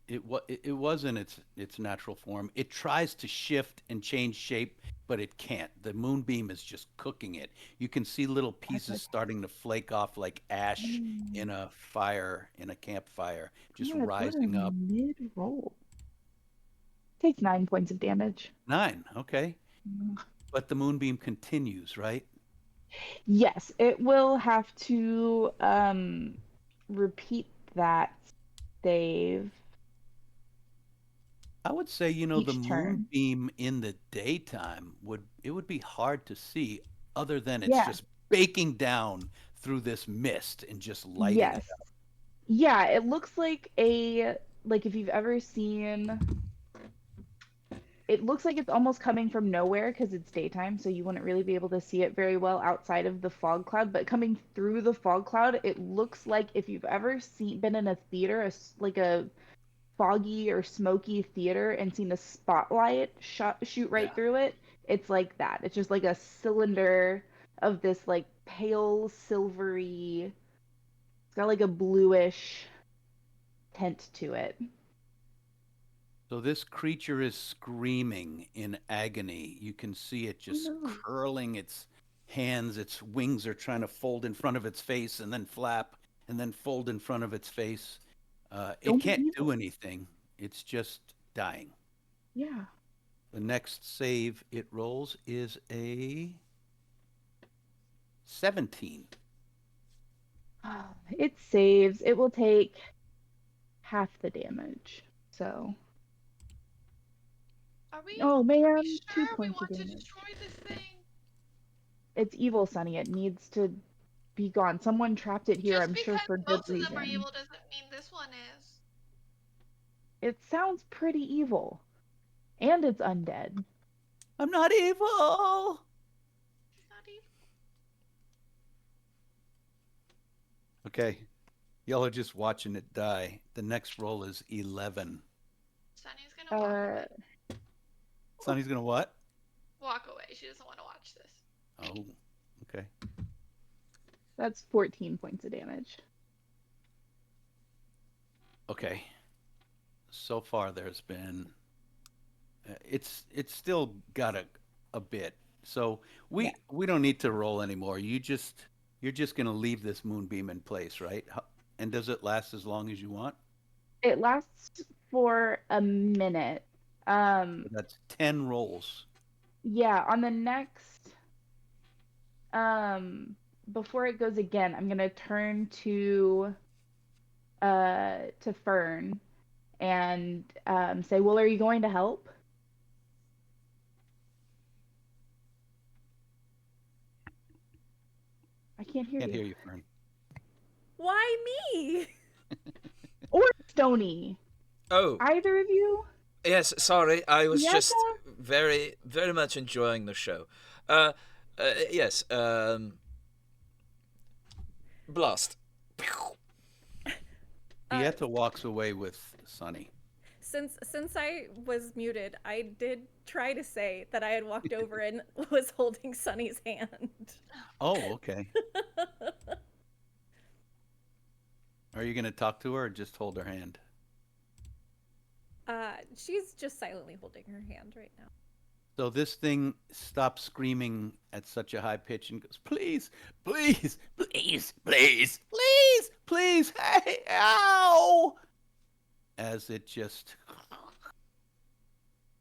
it was in its natural form. It tries to shift and change shape, but it can't. The moonbeam is just cooking it. You can see little That's pieces like, starting to flake off like ash mm, in a fire, in a campfire, I'm just gonna put a rising up. mid roll. Takes 9 points of damage. 9, okay. Mm. But the moonbeam continues, right? Yes, it will have to repeat that save I would say, the each turn. moonbeam in the daytime would be hard to see, other than it's Yeah. just baking down through this mist and just lighting it Yes. up. Yeah, it looks like a, like if you've ever seen, it looks like it's almost coming from nowhere because it's daytime, so you wouldn't really be able to see it very well outside of the fog cloud. But coming through the fog cloud, it looks like if you've ever been in a theater, like a foggy or smoky theater, and seen a spotlight shoot Yeah. right through it. It's like that. It's just like a cylinder of this like pale silvery. It's got like a bluish tint to it. So this creature is screaming in agony. You can see it Oh just no. curling its hands. Its wings are trying to fold in front of its face and then flap and then fold in front of its face. It Don't be can't do evil. anything. It's just dying. Yeah. The next save it rolls is a 17. It saves. It will take half the damage. So, Are we oh are we man, two sure we points of want to damage. destroy this thing? It's evil, Sunny. It needs to be gone. Someone trapped it here, Just I'm sure, because for good most of them are reason. evil doesn't mean this one is. It sounds pretty evil. And it's undead. I'm not evil. She's not evil. Okay. Y'all are just watching it die. The next roll is 11. Sunny's gonna walk Uh, away. Sonny's gonna what? Walk away. She doesn't want to watch this. Oh, okay. that's 14 points of damage. Okay. So far there's been it's still got a bit. So Yeah. we don't need to roll anymore. You're just gonna leave this moonbeam in place, right? And does it last as long as you want? It lasts for a minute. So that's 10 rolls. Yeah, on the next um before it goes again, I'm gonna turn to Fern and say, "Well, are you going to help?" I can't hear Can't you. hear you, Fern. Why me? Or Stony. Oh, Either of you? yes, sorry. I was just Yeka? very, very much enjoying the show. Yes, Blast. Uh, Pieta walks away with Sunny. since I was muted, I did try to say that I had walked over and was holding Sunny's hand. Oh, okay. Are you going to talk to her or just hold her hand? She's just silently holding her hand right now. So this thing stops screaming at such a high pitch and goes, please, please, please, please, please, please, hey, ow! As it just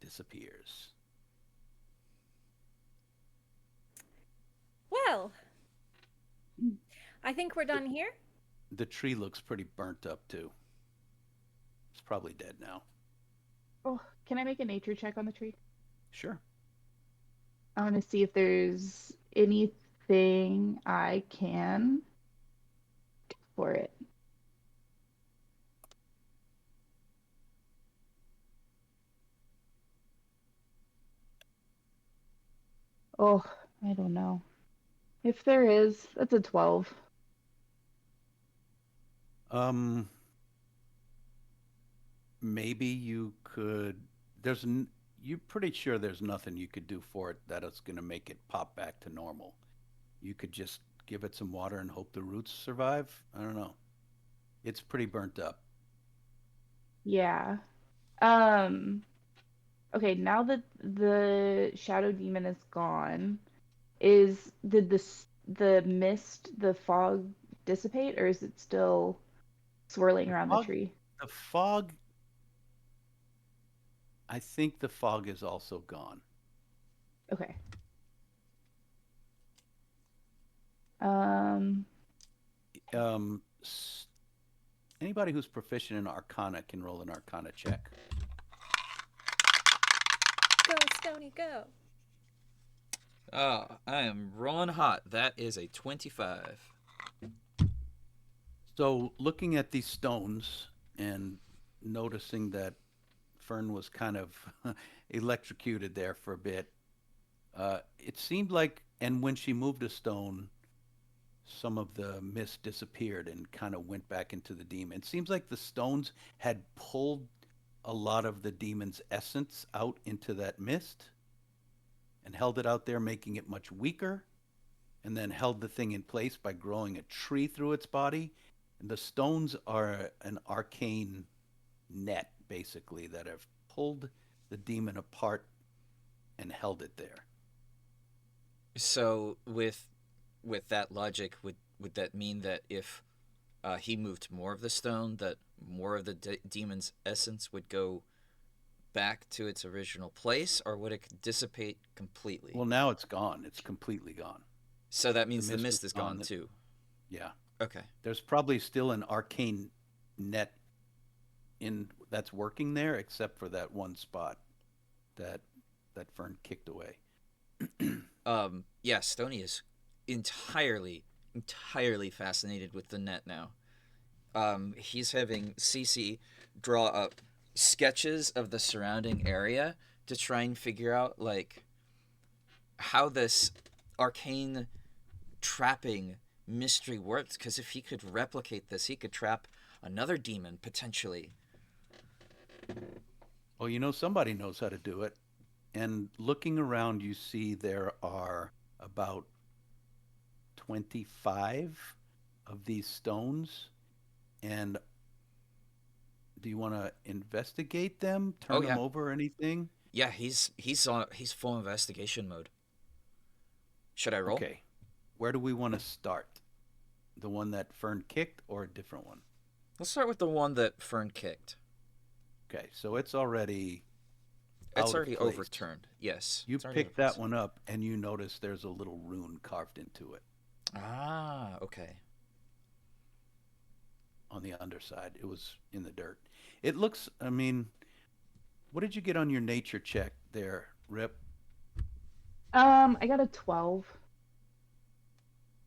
disappears. Well, I think we're done here. The tree looks pretty burnt up too. It's probably dead now. Oh, can I make a nature check on the tree? Sure. I want to see if there's anything I can do for it. Oh, I don't know. If there is, that's a 12. Um, maybe you could. There's. You're pretty sure there's nothing you could do for it that is going to make it pop back to normal. You could just give it some water and hope the roots survive. I don't know. It's pretty burnt up. Yeah. Um, okay, now that the shadow demon is gone, did the mist, the fog dissipate, or is it still swirling The around the fog. tree? The fog. I think the fog is also gone. Okay. Um, Um, anybody who's proficient in Arcana can roll an Arcana check. Go, Stony, go. Ah, I am rolling hot. That is a 25. So, looking at these stones and noticing that Fern was kind of electrocuted there for a bit, it seemed like, and when she moved a stone, some of the mist disappeared and kind of went back into the demon. It seems like the stones had pulled a lot of the demon's essence out into that mist and held it out there, making it much weaker, and then held the thing in place by growing a tree through its body. And the stones are an arcane net, basically, that have pulled the demon apart and held it there. So with that logic, would that mean that if he moved more of the stone, that more of the demon's essence would go back to its original place, or would it dissipate completely? Well, now it's gone. It's completely gone. So that The means the mist mist is is gone gone. too. Yeah. Okay. There's probably still an arcane net in that's working there, except for that one spot that Fern kicked away. Yeah, Stony is entirely fascinated with the net now. He's having Cece draw up sketches of the surrounding area to try and figure out like how this arcane trapping mystery works. Because if he could replicate this, he could trap another demon potentially. Well, somebody knows how to do it. And looking around, you see there are about 25 of these stones. And do you want to investigate them, Oh turn them yeah, over, or anything? yeah. He's full investigation mode. Should I roll? Okay. Where do we want to start? The one that Fern kicked or a different one? Let's start with the one that Fern kicked. Okay, so it's already It's out of already place. overturned. Yes, You it's already out pick of that place. one up and you notice there's a little rune carved into it Ah, okay. on the underside. It was in the dirt. It looks, I mean, what did you get on your nature check there, Rip? I got a 12.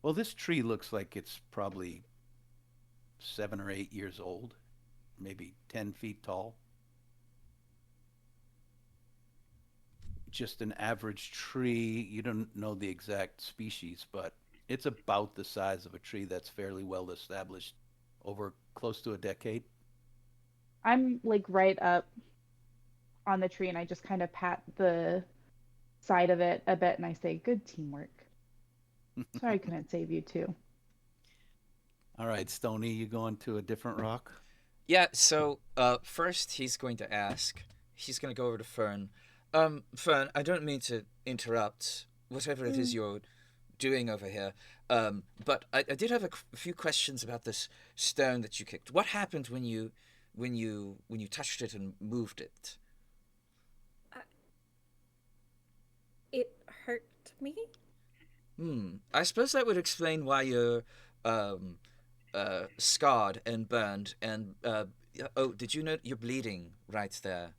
Well, this tree looks like it's probably 7 or 8 years old, maybe 10 feet tall. Just an average tree. You don't know the exact species, but it's about the size of a tree that's fairly well established over close to a decade. I'm like right up on the tree and I just kind of pat the side of it a bit and I say, "Good teamwork. Sorry I couldn't save you too." All right, Stony, you going to a different rock? Yeah, so first he's going to ask, he's going to go over to Fern. Fern, I don't mean to interrupt whatever it is Mm. you're doing over here, but I did have a few questions about this stone that you kicked. What happened when you touched it and moved it? Uh, it hurt me. I suppose that would explain why you're um, scarred and burned. And oh, did you know you're bleeding right there?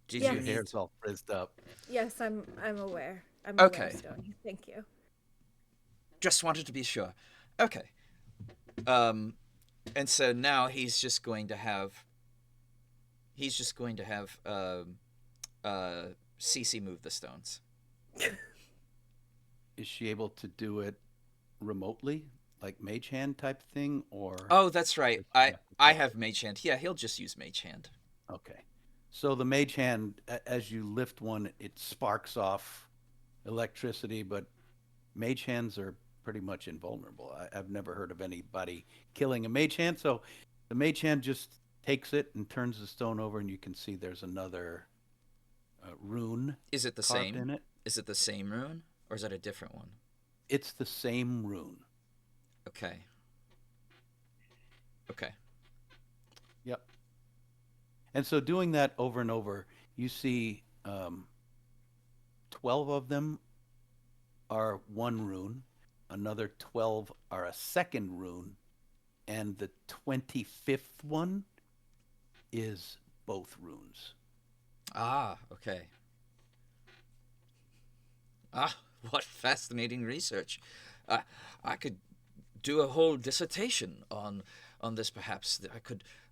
Did And you your Yes. need? hair's all frizzed up. Yes, I'm aware. I'm aware, Okay, Stony. Thank you. just wanted to be sure. Okay. Um, and so now he's just going to have uh Cece move the stones. Is she able to do it remotely, like mage hand type thing, or Oh, that's right. does she I have to I touch have it? mage hand. Yeah, he'll just use mage hand. Okay. So the mage hand, as you lift one, it sparks off electricity, but mage hands are pretty much invulnerable. I've never heard of anybody killing a mage hand. So the mage hand just takes it and turns the stone over, and you can see there's another rune Is it the carved same? in it. Is it the same rune, or is that a different one? It's the same rune. Okay. Okay. Yep. And so doing that over and over, you see 12 of them are one rune, another 12 are a second rune, and the 25th one is both runes. Ah, okay. Ah, what fascinating research. Uh, I could do a whole dissertation on this. Perhaps I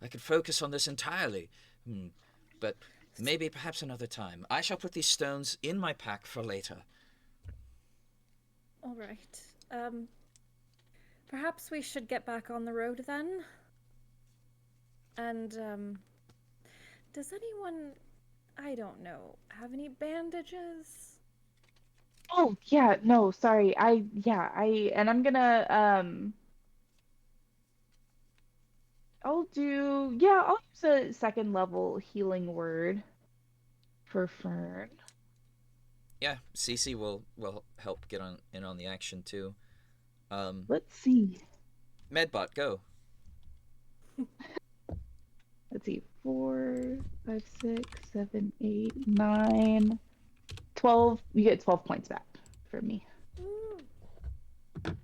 could focus on this entirely. Hmm. But maybe perhaps another time. I shall put these stones in my pack for later. All right. Perhaps we should get back on the road then. And does anyone, I don't know, have any bandages? Oh, yeah, no, sorry. And I'm gonna I'll use a second level healing word for Fern. Yeah, Cece will help get on in on the action too. Um, Let's see. Medbot, go. Let's see. 4, 5, 6, 7, 8, 9, 12. You get 12 points back from me. Ooh. You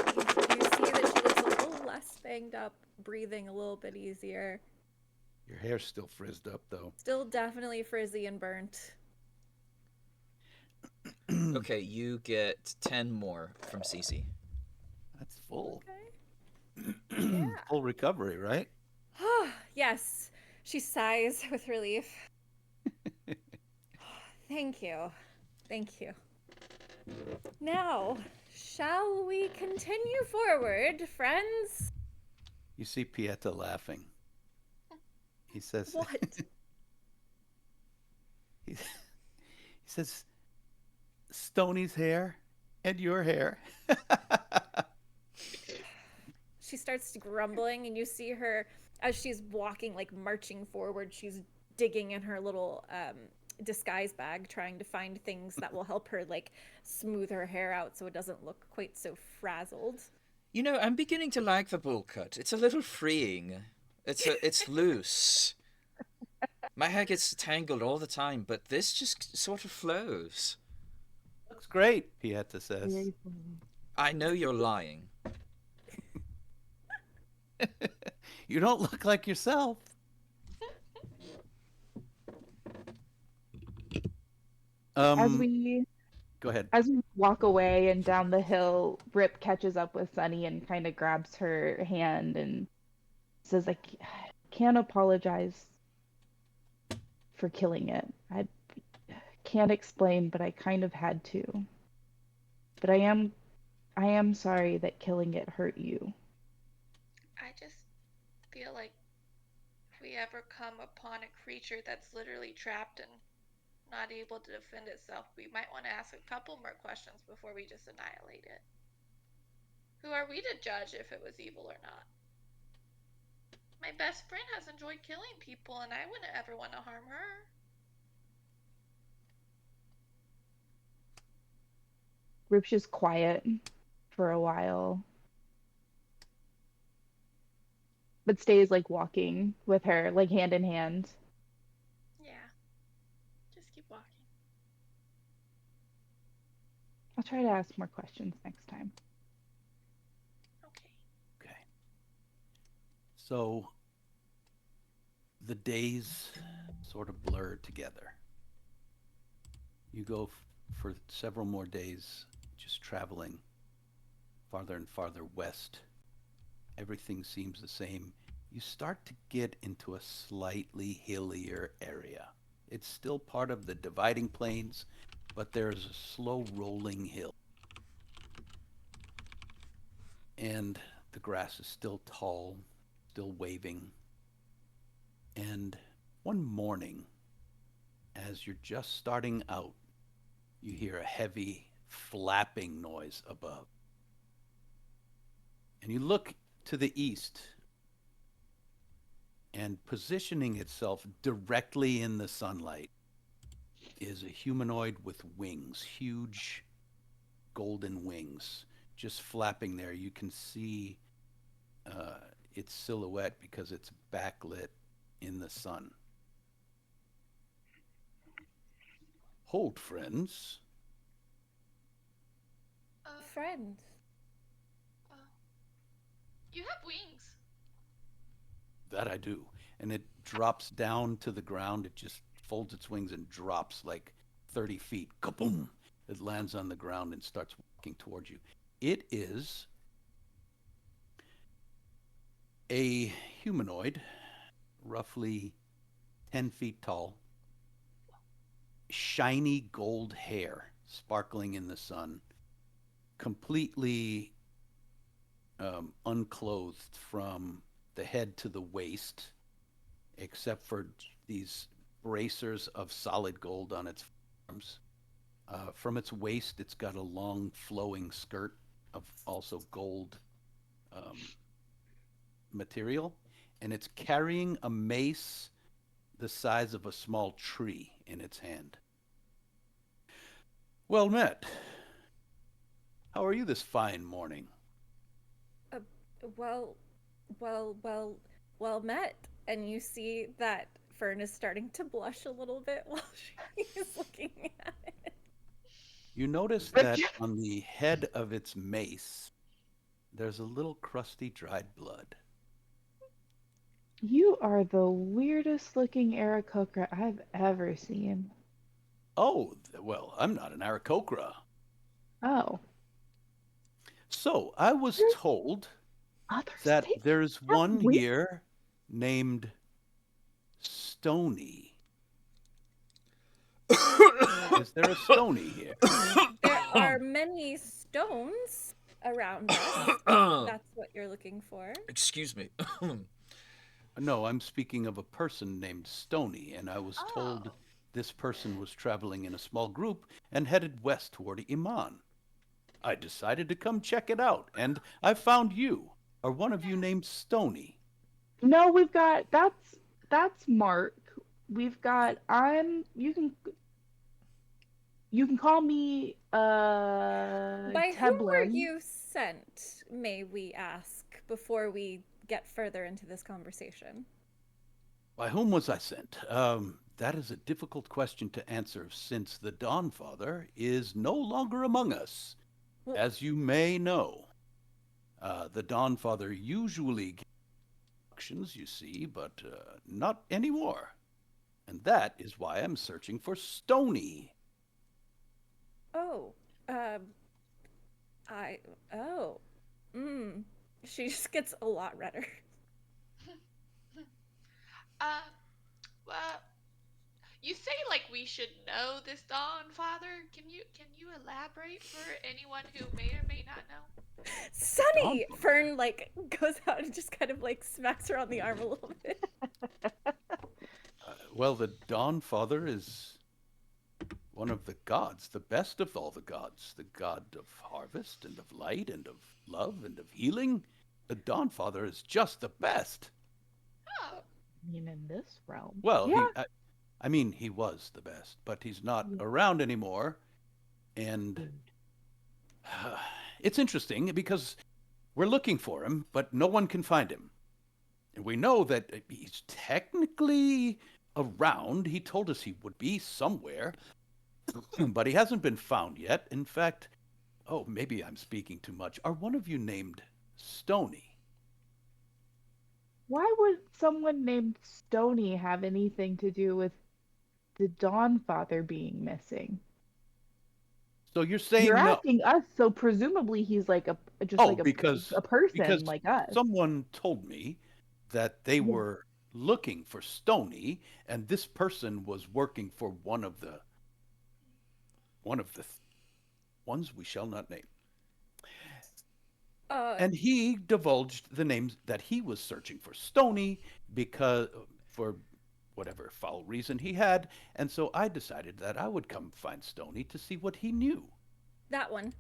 see that she looks a little less banged up, breathing a little bit easier. Your hair's still frizzed up, though. Still definitely frizzy and burnt. Okay, you get 10 more from Cece. That's full. Okay. Yeah. Full recovery, right? Yes. She sighs with relief. Thank you. Thank you. Now, shall we continue forward, friends? You see Pieta laughing. He says, What? he says, Stony's hair and your hair. She starts grumbling, and you see her as she's walking, like marching forward. She's digging in her little disguise bag, trying to find things that will help her, like, smooth her hair out so it doesn't look quite so frazzled. I'm beginning to like the bowl cut. It's a little freeing. It's loose. My hair gets tangled all the time, but this just sort of flows. Looks great, Pieta says. Very funny. I know you're lying. You don't look like yourself. As Um, we Go ahead. as we walk away and down the hill, Rip catches up with Sunny and kind of grabs her hand and says, can't apologize for killing it. I can't explain, but I kind of had to. But I am sorry that killing it hurt you. I just feel like if we ever come upon a creature that's literally trapped and not able to defend itself, we might want to ask a couple more questions before we just annihilate it. Who are we to judge if it was evil or not? My best friend has enjoyed killing people, and I wouldn't ever want to harm her. Rip's just quiet for a while, but stays walking with her, hand in hand. Yeah, just keep walking. I'll try to ask more questions next time. Okay. Okay. So the days sort of blur together. You go for several more days just traveling farther and farther west. Everything seems the same. You start to get into a slightly hillier area. It's still part of the dividing plains, but there's a slow rolling hill. And the grass is still tall, still waving. And one morning, as you're just starting out, you hear a heavy flapping noise above. And you look to the east, and positioning itself directly in the sunlight is a humanoid with wings, huge golden wings, just flapping there. You can see its silhouette because it's backlit in the sun. Hold, friends. Friend. Uh, you have wings. That I do. And it drops down to the ground. It just folds its wings and drops like 30 feet. Kaboom! It lands on the ground and starts walking towards you. It is a humanoid, roughly 10 feet tall, shiny gold hair sparkling in the sun, completely unclothed from the head to the waist, except for these bracers of solid gold on its arms. From its waist, it's got a long flowing skirt of also gold um, material, and it's carrying a mace the size of a small tree in its hand. Well met. How are you this fine morning? Uh, well, well, well, well met. And you see that Fern is starting to blush a little bit while she's looking at it. You notice Rip, that on the head of its mace, there's a little crusty dried blood. you are the weirdest looking Aarakocra I've ever seen. Oh, well, I'm not an Aarakocra. Oh, So I was there's told other that states. there's That's one weird. here named Stony. Is there a Stony here? There are many stones around us, if that's what you're looking for. Excuse me. No, I'm speaking of a person named Stony, and I was told Oh. this person was traveling in a small group and headed west toward Iman. I decided to come check it out, and I found you. Are one of you named Stony? No, we've got that's Mark. We've got I'm you can call me By whom were Teblin. you sent, may we ask, before we get further into this conversation? By whom was I sent? That is a difficult question to answer since the Dawnfather is no longer among us. Well, As you may know, the Dawnfather usually gives instructions, you see, but not anymore. And that is why I'm searching for Stony. oh, um, I, oh, mm. She just gets a lot redder. Uh, well, you say like we should know this Dawn Father. Can you elaborate for anyone who may or may not know? Sunny! Dawnfather? Fern, like, goes out and just kind of, like, smacks her on the arm a little bit. Well, the Dawnfather is one of the gods, the best of all the gods, the god of harvest and of light and of love and of healing. The Dawnfather is just the best. Oh, I mean, in this realm. Well, Yeah. I mean, he was the best, but he's not Yeah. around anymore. And it's interesting because we're looking for him, but no one can find him. And we know that he's technically around. He told us he would be somewhere, but he hasn't been found yet. In fact, oh, maybe I'm speaking too much. Are one of you named Stony? Why would someone named Stony have anything to do with the Dawnfather being missing? So you're You're saying no? asking us, so presumably he's like just Oh, like because a person because like us. someone told me that they Yeah. were looking for Stony, and this person was working for one of the ones we shall not name. Uh, And he divulged the names that he was searching for Stony because for whatever foul reason he had, and so I decided that I would come find Stony to see what he knew. that one.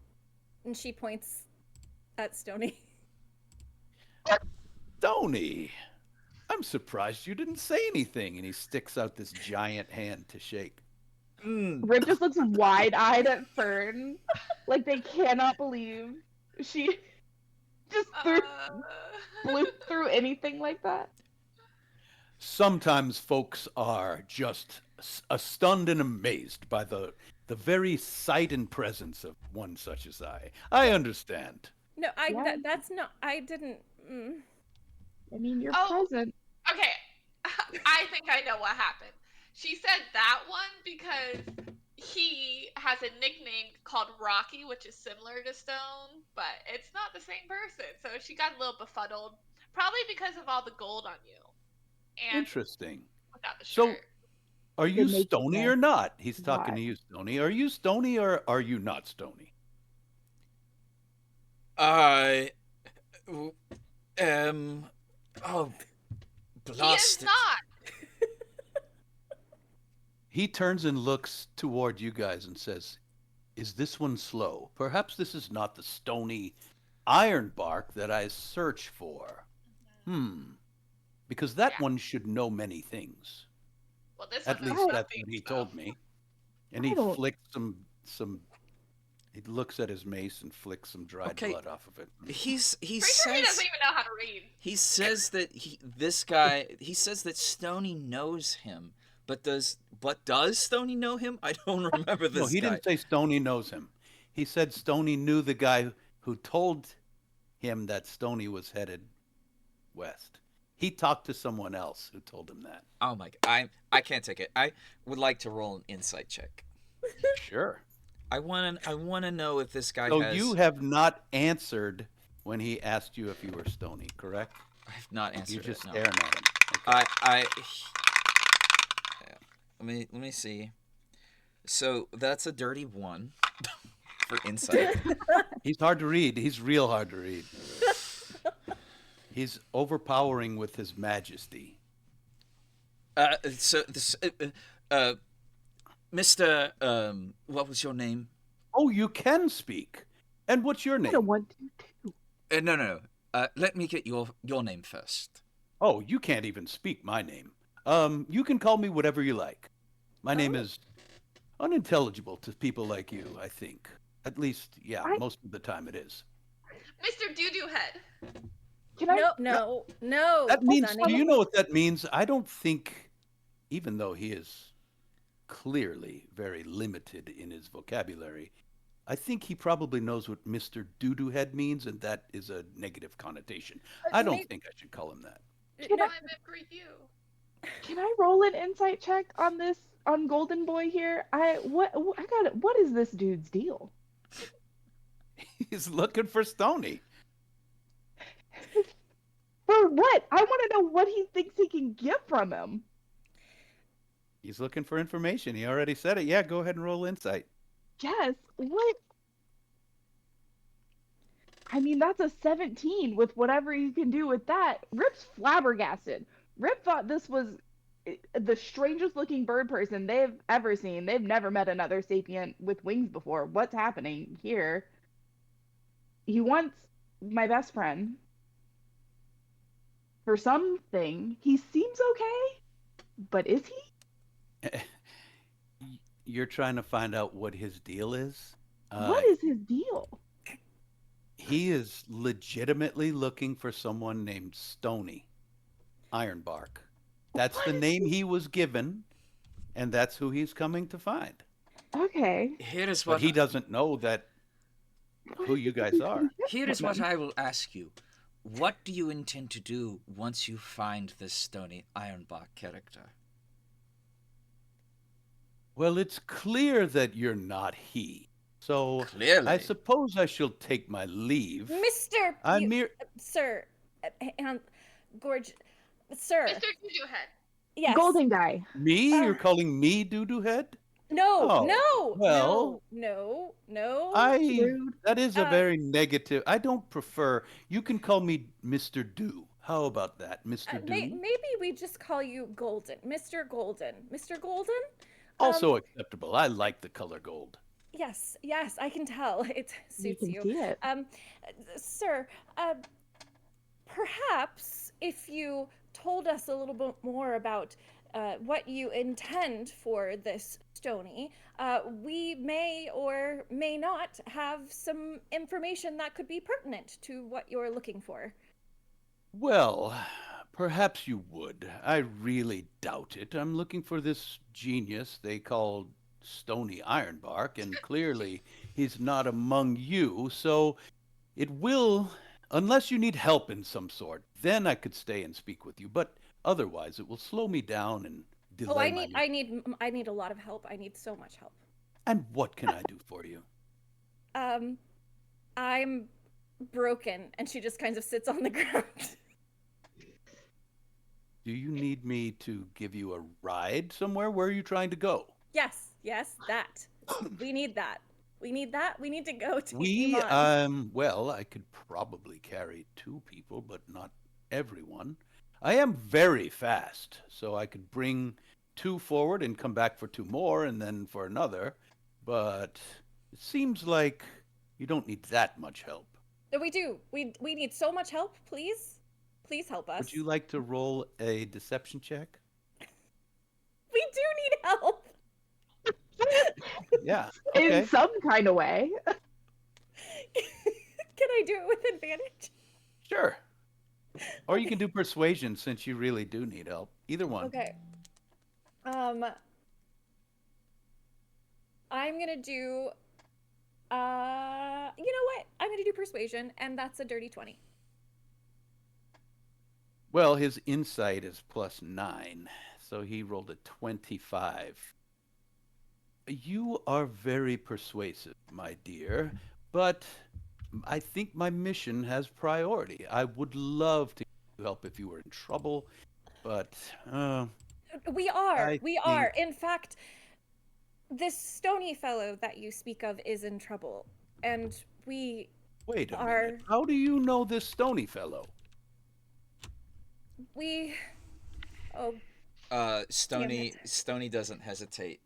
And she points at Stony. Stony, I'm surprised you didn't say anything. And he sticks out this giant hand to shake. Rip just looks wide-eyed at Fern, like they cannot believe she just blew through anything like that. Sometimes folks are just stunned and amazed by the very sight and presence of one such as I. I understand. No, Yeah. that's not. I didn't. I mean, you're Oh. present. okay. I think I know what happened. She said that one because he has a nickname called Rocky, which is similar to Stone, but it's not the same person. So she got a little befuddled, probably because of all the gold on you and Interesting. without the So, shirt. are It you makes Stony sense or not? He's talking why. to you, Stony. Are you Stony or are you not Stony? I am. Oh, He is blast it. not. He turns and looks toward you guys and says, "Is this one slow? Perhaps this is not the Stony Ironbark that I search for. Because that Yeah. one should know many things. Well, this At one knows least that's nothing. what he so- told me." And I he don't- flicks some. He looks at his mace and flicks some dried Okay. blood off of it. He Pretty sure he says doesn't even know how to read. he says that he says that Stony knows him, but does Stony know him? I don't remember this No, he guy. didn't say Stony knows him. He said Stony knew the guy who told him that Stony was headed west. He talked to someone else who told him that. Oh my god, I can't take it. I would like to roll an insight check. Sure. I wanna know if this guy So has. you have not answered when he asked you if you were Stony, correct? I have not answered You're just it. No. staring at him. Yeah. Let me see. So that's a dirty 1 for insight. He's hard to read. He's real hard to read. He's overpowering with his majesty. So this, Mr. What was your name? Oh, you can speak. And what's your I name? don't want to. No. Let me get your name first. Oh, you can't even speak my name. You can call me whatever you like. My name is unintelligible to people like you, I think. At least, yeah, most of the time it is. Mr. Doo-Doo Head. Can I? No, That means, do Sunny. you know what that means? I don't think, even though he is clearly very limited in his vocabulary, I think he probably knows what Mr. Doodoo Head means, and that is a negative connotation. I don't May- think I should call him that. Can no, I? I meant for you. Can I roll an insight check on this on Golden Boy here? I got it. What is this dude's deal? He's looking for Stony. For what? I want to know what he thinks he can get from him. He's looking for information. He already said it. Yeah, go ahead and roll insight. Yes. What? I mean, that's a 17 with whatever you can do with that. Rip's flabbergasted. Rip thought this was the strangest looking bird person they've ever seen. They've never met another sapient with wings before. What's happening here? He wants my best friend for something. He seems okay, but is he? You're trying to find out what his deal is? What is his deal? He is legitimately looking for someone named Stony Ironbark. That's What the is name he was given, and that's who he's coming to find. Okay. Here is But what he doesn't know that What who is you it guys he are. can get here from is what him? I will ask you. What do you intend to do once you find this Stony Ironbark character? Well, it's clear that you're not he. So I Clearly. suppose I shall take my leave. Mr. I'm You, mere. sir, Gorge, sir. Mr. Juju Head. Yes. Golden guy. Me? Uh, You're calling me Doo-Doo Head? No, Oh, no, well, no. Rude. that is a Uh, very negative. I don't prefer. You can call me Mr. Do. How about that, Mr. Do? Maybe we just call you Golden, Mr. Golden, Mr. Golden. Also acceptable. I like the color gold. Yes, I can tell it You suits can you. see it. Sir, perhaps if you told us a little bit more about what you intend for this Stony, we may or may not have some information that could be pertinent to what you're looking for. Well, perhaps you would. I really doubt it. I'm looking for this genius they call Stony Ironbark, and clearly he's not among you, so it will, unless you need help in some sort, then I could stay and speak with you, but otherwise it will slow me down and Oh, delay my I need a lot of help. I need so much help. And what can I do for you? I'm broken, and she just kind of sits on the ground. Do you need me to give you a ride somewhere? Where are you trying to go? Yes, that. We need that. We need that. We need to go to We, Iman. well, I could probably carry 2 people, but not everyone. I am very fast, so I could bring 2 forward and come back for 2 more and then for another. But it seems like you don't need that much help. We do. We need so much help. Please help us. Would you like to roll a deception check? We do need help. Yeah. In Okay. some kind of way. Can I do it with advantage? Sure. Or you can do persuasion since you really do need help. Either one. Okay. I'm gonna do. You know what? I'm gonna do persuasion, and that's a dirty 20. Well, his insight is +9, so he rolled a 25. You are very persuasive, my dear, but I think my mission has priority. I would love to help if you were in trouble, but We are. I We are. think- In fact, this stony fellow that you speak of is in trouble, and we wait a are. minute. How do you know this Stony fellow? We. Oh, Stony doesn't hesitate.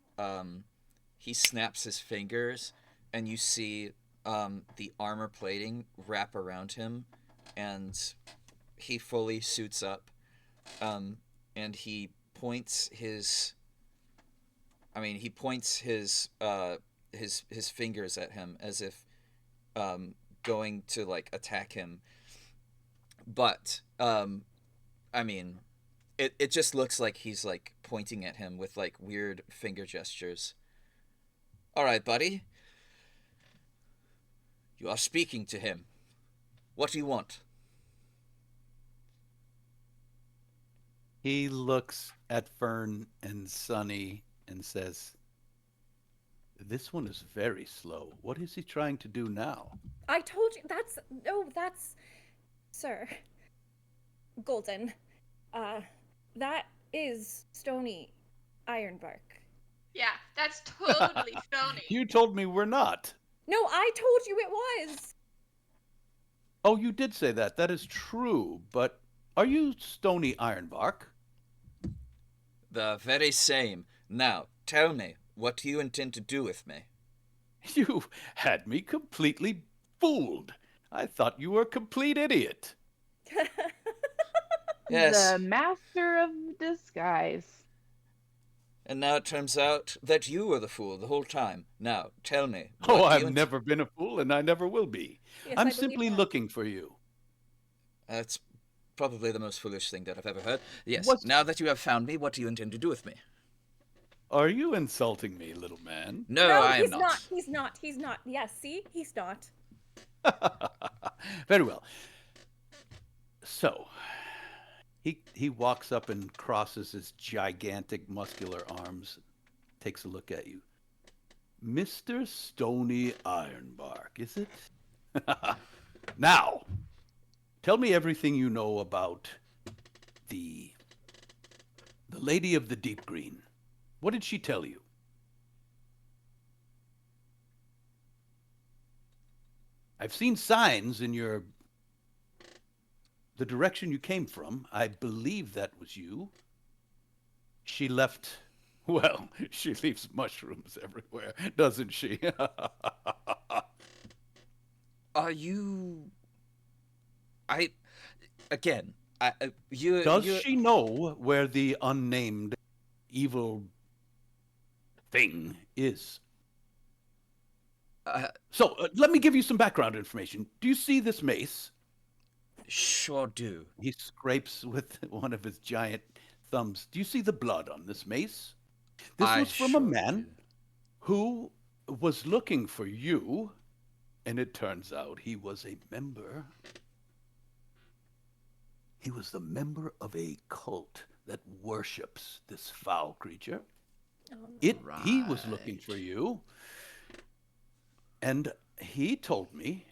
He snaps his fingers, and you see the armor plating wrap around him, and he fully suits up. And he points his. I mean, he points his fingers at him as if going to like attack him. But I mean, it just looks like he's like pointing at him with like weird finger gestures. All right, buddy. You are speaking to him. What do you want? He looks at Fern and Sunny and says, "This one is very slow. What is he trying to do now?" I told you that's no, that's Sir Golden. Uh that is Stony Ironbark. Yeah, that's totally Stony. You told me we're not. No, I told you it was. Oh, you did say that. That is true. But are you Stony Ironbark? The very same. Now, tell me, what do you intend to do with me? You had me completely fooled. I thought you were a complete idiot. Yes, The master of disguise. and now it turns out that you were the fool the whole time. Now, tell me, Oh, what do I've you never been a fool, and I never will be. Yes, I'm I believe simply that. looking for you. That's probably the most foolish thing that I've ever heard. Yes, What's... now that you have found me, what do you intend to do with me? Are you insulting me, little man? No, No, I am he's not. not. He's not. He's not. Yes, see? He's not. Very well. So, he walks up and crosses his gigantic muscular arms, takes a look at you. Mr. Stony Ironbark, is it? Now, tell me everything you know about the Lady of the Deep Green. What did she tell you? I've seen signs in the direction you came from. I believe that was you. She left, well, she leaves mushrooms everywhere, doesn't she? Are you? I again. You Does you. she know where the unnamed evil thing is? Uh, So, let me give you some background information. Do you see this mace? sure do. He scrapes with one of his giant thumbs. Do you see the blood on this mace? This I was from a sure man do. who was looking for you, and it turns out he was a member. He was the member of a cult that worships this foul creature. Oh, no. He was looking Right. for you, and he told me,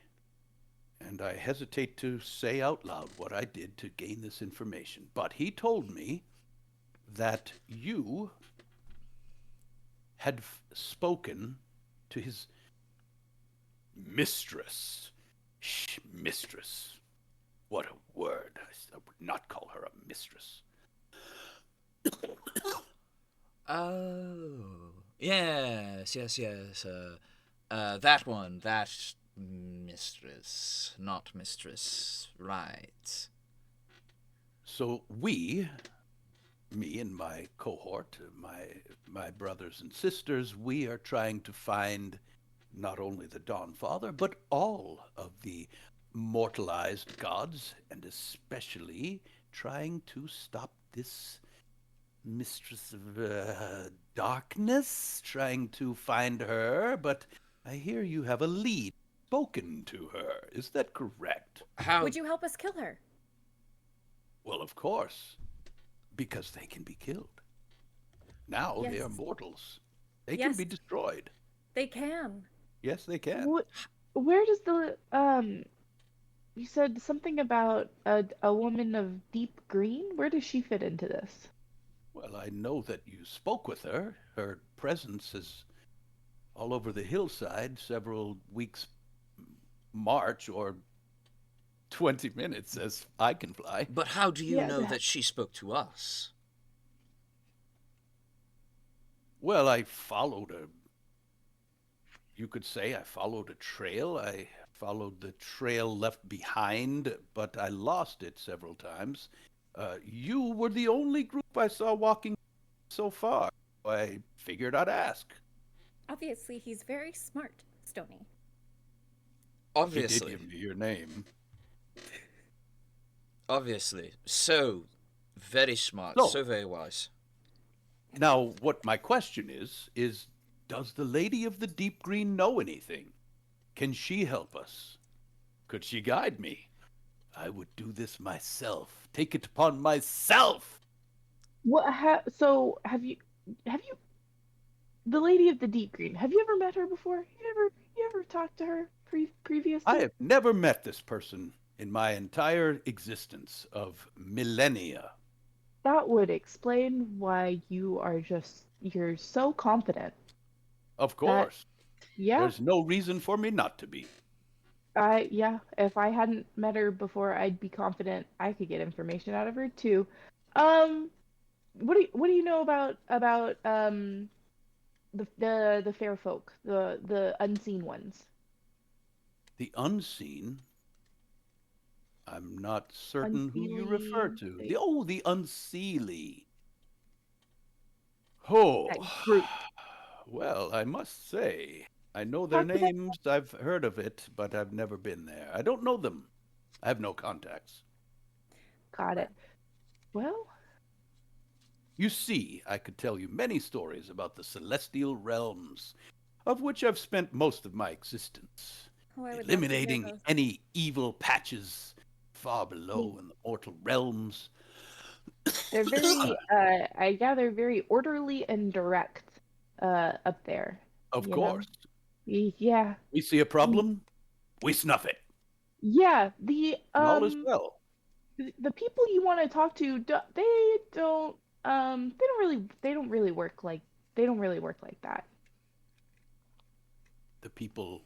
and I hesitate to say out loud what I did to gain this information, but he told me that you had spoken to his mistress. Mistress. What a word. I would not call her a mistress. Oh, yes, yes, yes. That one, that mistress, not mistress, right? So we, me and my cohort, my brothers and sisters, we are trying to find not only the Dawn Father, but all of the mortalized gods, and especially trying to stop this mistress of darkness, trying to find her. But I hear you have a lead. Spoken to her. Is that correct? How? Would you help us kill her? Well, of course, because they can be killed. Now they Yes. are mortals. They can Yes. be destroyed. They can. Yes, they can. Where does the you said something about a woman of deep green? Where does she fit into this? Well, I know that you spoke with her. Her presence is all over the hillside, several weeks march or 20 minutes as I can fly. But how do you Yeah, know that she spoke to us? Well, I followed you could say I followed a trail. I followed the trail left behind, but I lost it several times. You were the only group I saw walking so far. I figured I'd ask. Obviously, he's very smart, Stony. You did Obviously. give me your name. Obviously. So very smart. So- So very wise. Now, what my question is does the Lady of the Deep Green know anything? Can she help us? Could she guide me? I would do this myself. Take it upon myself. So have you the Lady of the Deep Green? Have you ever met her before? You ever talked to her previously? I have never met this person in my entire existence of millennia. That would explain why you're so confident. Of course. Yeah, There's no reason for me not to be. yeah, if I hadn't met her before, I'd be confident I could get information out of her too. Um, what do you know about the fair folk, the unseen ones? The unseen, I'm not certain who you refer Unseelie, to. The unseelie. Oh, that group. well, I must say, I know their Talk to them. names. I've heard of it, but I've never been there. I don't know them. I have no contacts. Got it. Well, You see, I could tell you many stories about the celestial realms, of which I've spent most of my existence, Oh, I would love to hear eliminating those. any evil patches far below in the mortal realms. they're very, I gather, very orderly and direct, up there. Of You know? course, Yeah. we see a problem, we snuff it, Yeah, and all is well. the people you want to talk to, they don't really work like that. The people,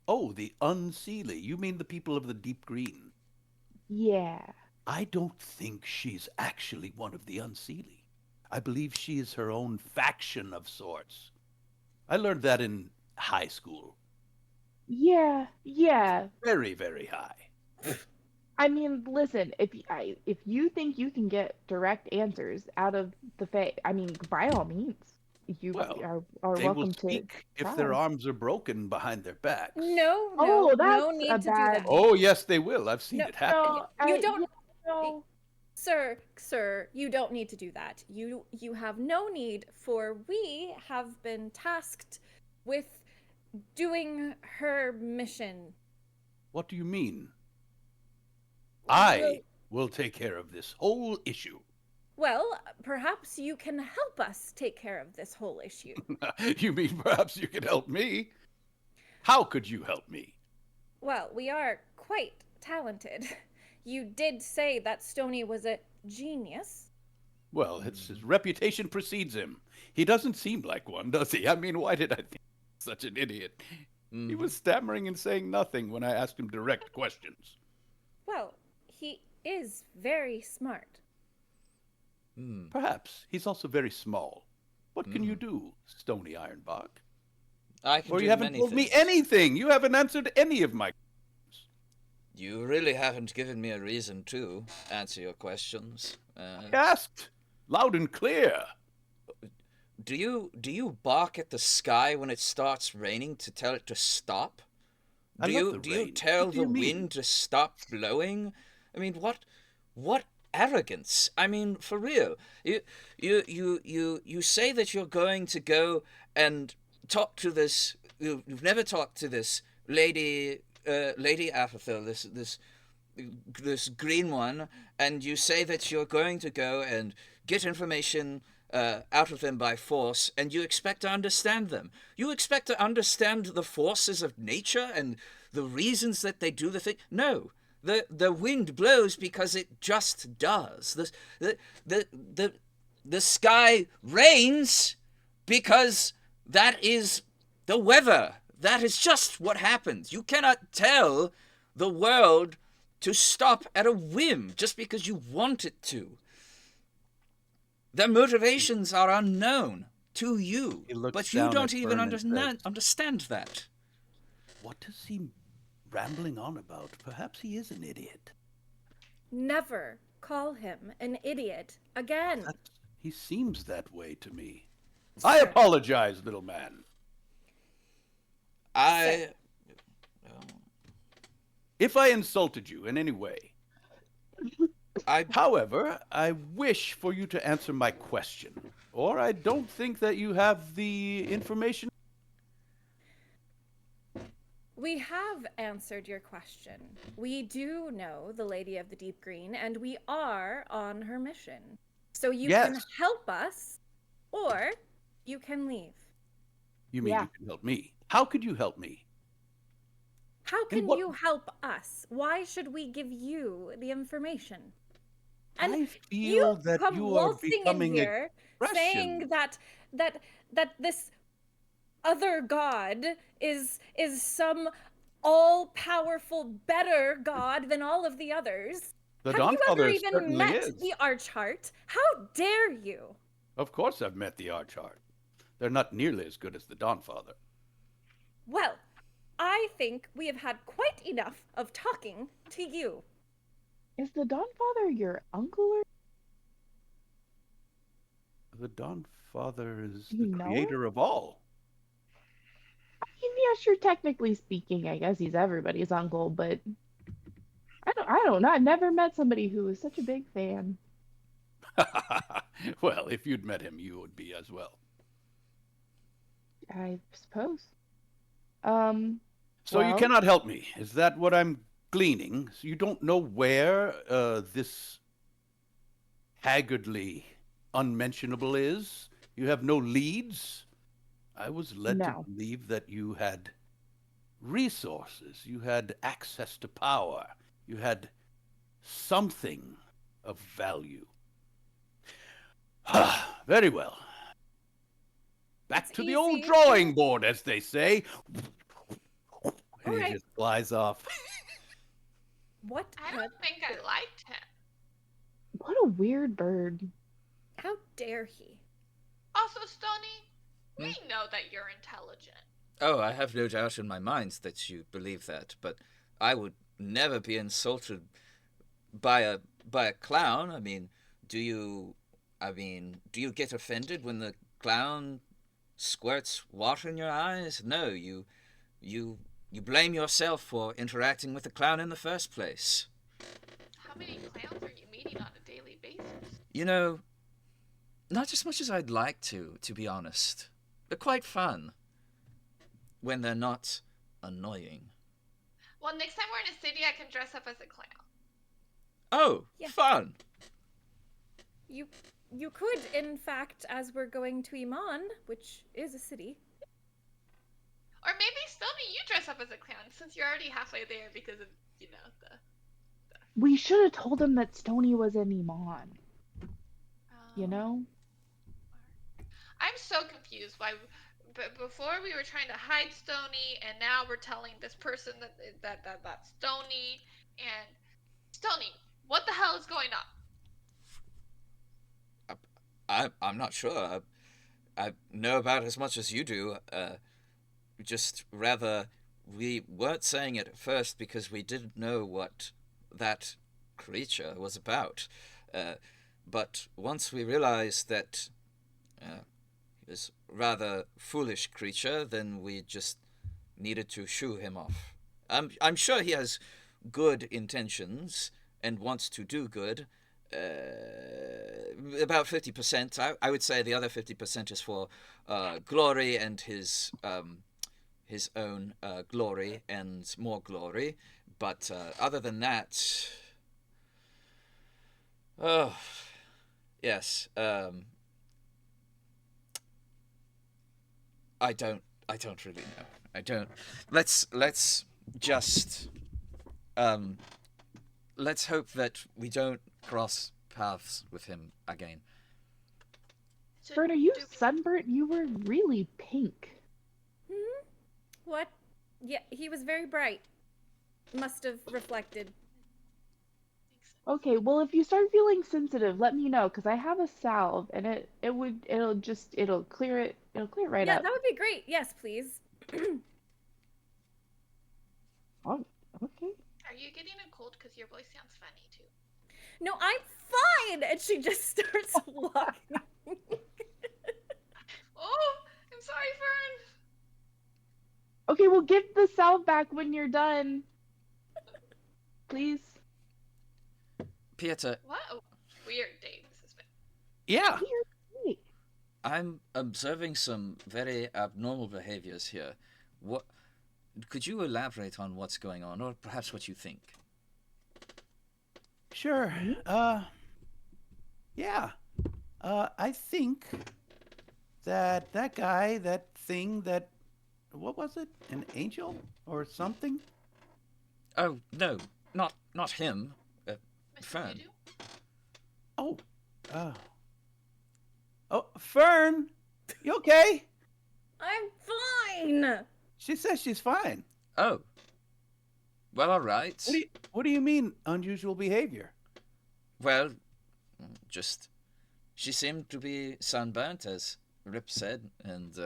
oh, the unseelie. You mean the people of the deep green? Yeah. I don't think she's actually one of the unseelie. I believe she is her own faction of sorts. I learned that in high school. Yeah. Yeah. Very, very high. I mean, listen, if you think you can get direct answers out of the I mean, by all means, you Well, are they will welcome to speak if try. their arms are broken behind their backs. No, Oh, no that's need a to do bad. that. Oh, yes, they will. I've seen No, it happen. No, You don't. no. Sir, you don't need to do that. You have no need, for we have been tasked with doing her mission. What do you mean? Well- I will take care of this whole issue. Well, perhaps you can help us take care of this whole issue. You mean perhaps you could help me? How could you help me? Well, we are quite talented. You did say that Stony was a genius. Well, his reputation precedes him. He doesn't seem like one, does he? I mean, why did I think such an idiot? He was stammering and saying nothing when I asked him direct questions. Well, he is very smart. Perhaps. He's also very small. What can you do, Stony Ironbark? I can Or do you haven't many told me things. anything. You haven't answered any of my. You really haven't given me a reason to answer your questions. Asked loud and clear. Do you bark at the sky when it starts raining to tell it to stop? I Do love you the do you rain. tell What do the you mean? wind to stop blowing? I mean, what arrogance? I mean, for real. You say that you're going to go and talk to this. You've never talked to this lady, Lady Aperthil, this green one, and you say that you're going to go and get information out of them by force, and you expect to understand them. You expect to understand the forces of nature and the reasons that they do the thing. No, the wind blows because it just does. The sky rains because that is the weather. That is just what happens. You cannot tell the world to stop at a whim just because you want it to. Their motivations are unknown to you, He looks but you down don't at even Fern and says, understand that. What is he rambling on about? Perhaps he is an idiot. Never call him an idiot again. He seems that way to me. I apologize, little man. I If I insulted you in any way, I However, I wish for you to answer my question, or I don't think that you have the information. We have answered your question. We do know the Lady of the Deep Green, and we are on her mission. So you can Yes. help us, or you can leave. You mean Yeah. you can help me? How could you help me? How In can what- you help us? Why should we give you the information? And I you feel that come you are waltzing in becoming here saying expression. that this other god is some all-powerful better god than all of the others. The Have you ever Dawnfather even certainly met is. the Archheart? How dare you? Of course I've met the Archheart. They're not nearly as good as the Dawnfather. Well, I think we have had quite enough of talking to you. Is the Dawnfather your uncle or The Dawnfather is do the you know him? creator of all. I mean, yes, you're technically speaking, I guess he's everybody's uncle, but I don't know. I've never met somebody who is such a big fan. Well, if you'd met him, you would be as well. I suppose. So you Well, cannot help me. Is that what I'm gleaning? So you don't know where this haggardly unmentionable is? You have no leads? I was led to No. believe that you had resources, you had access to power, you had something of value. Very well. Back It's to the old easy. drawing board, as they say. And he Alright. just flies off. What? I don't think I liked him. What a weird bird. How dare he? Also, Stony, we know that you're intelligent. Oh, I have no doubt in my mind that you believe that, but I would never be insulted by a clown. Do you do you get offended when the clown squirts water in your eyes? No, you blame yourself for interacting with the clown in the first place. How many clowns are you meeting on a daily basis? You know, not as much as I'd like to be honest. They're quite fun when they're not annoying. Well, next time we're in a city, I can dress up as a clown. Oh, Yeah. fun. You could, in fact, as we're going to Iman, which is a city. Or maybe, Stony, you dress up as a clown since you're already halfway there because of, the... We should have told him that Stony was an Iman. You Um, know? I'm so confused. Why? But before we were trying to hide Stony, and now we're telling this person that's Stony. And Stony, what the hell is going on? I'm not sure. I know about as much as you do. Just rather, we weren't saying it at first because we didn't know what that creature was about. But once we realized that he was a rather foolish creature, then we just needed to shoo him off. I'm sure he has good intentions and wants to do good. About 50%. I would say the other 50% is for glory and his own glory and more glory. But other than that, oh yes, I don't really know. I don't. Let's just let's hope that we don't cross paths with him again. So Bird, are you do we- sunburnt? You were really pink. What? Yeah, he was very bright. Must have reflected. Okay, well, if you start feeling sensitive, let me know, because I have a salve, and it'll clear it right Yeah, up. that would be great. Yes, please. Oh, okay. Are you getting a cold? Because your voice sounds funny too. No, I'm fine. And she just starts walking. Oh, I'm sorry, Fern. Okay, well, give the salve back when you're done. Please. Pieter, What a weird day this has been. Yeah. Wait, I'm observing some very abnormal behaviors here. What could you elaborate on what's going on, or perhaps what you think? Sure. hmm? Yeah. I think that guy, that thing, what was it? An angel or something? Oh no, not him. Mr. Fern. Voodoo? Oh, uh, Fern, you okay? I'm fine. She says she's fine. Oh, well, all right. What do you mean unusual behavior? Well, just she seemed to be sunburnt, as Rip said, and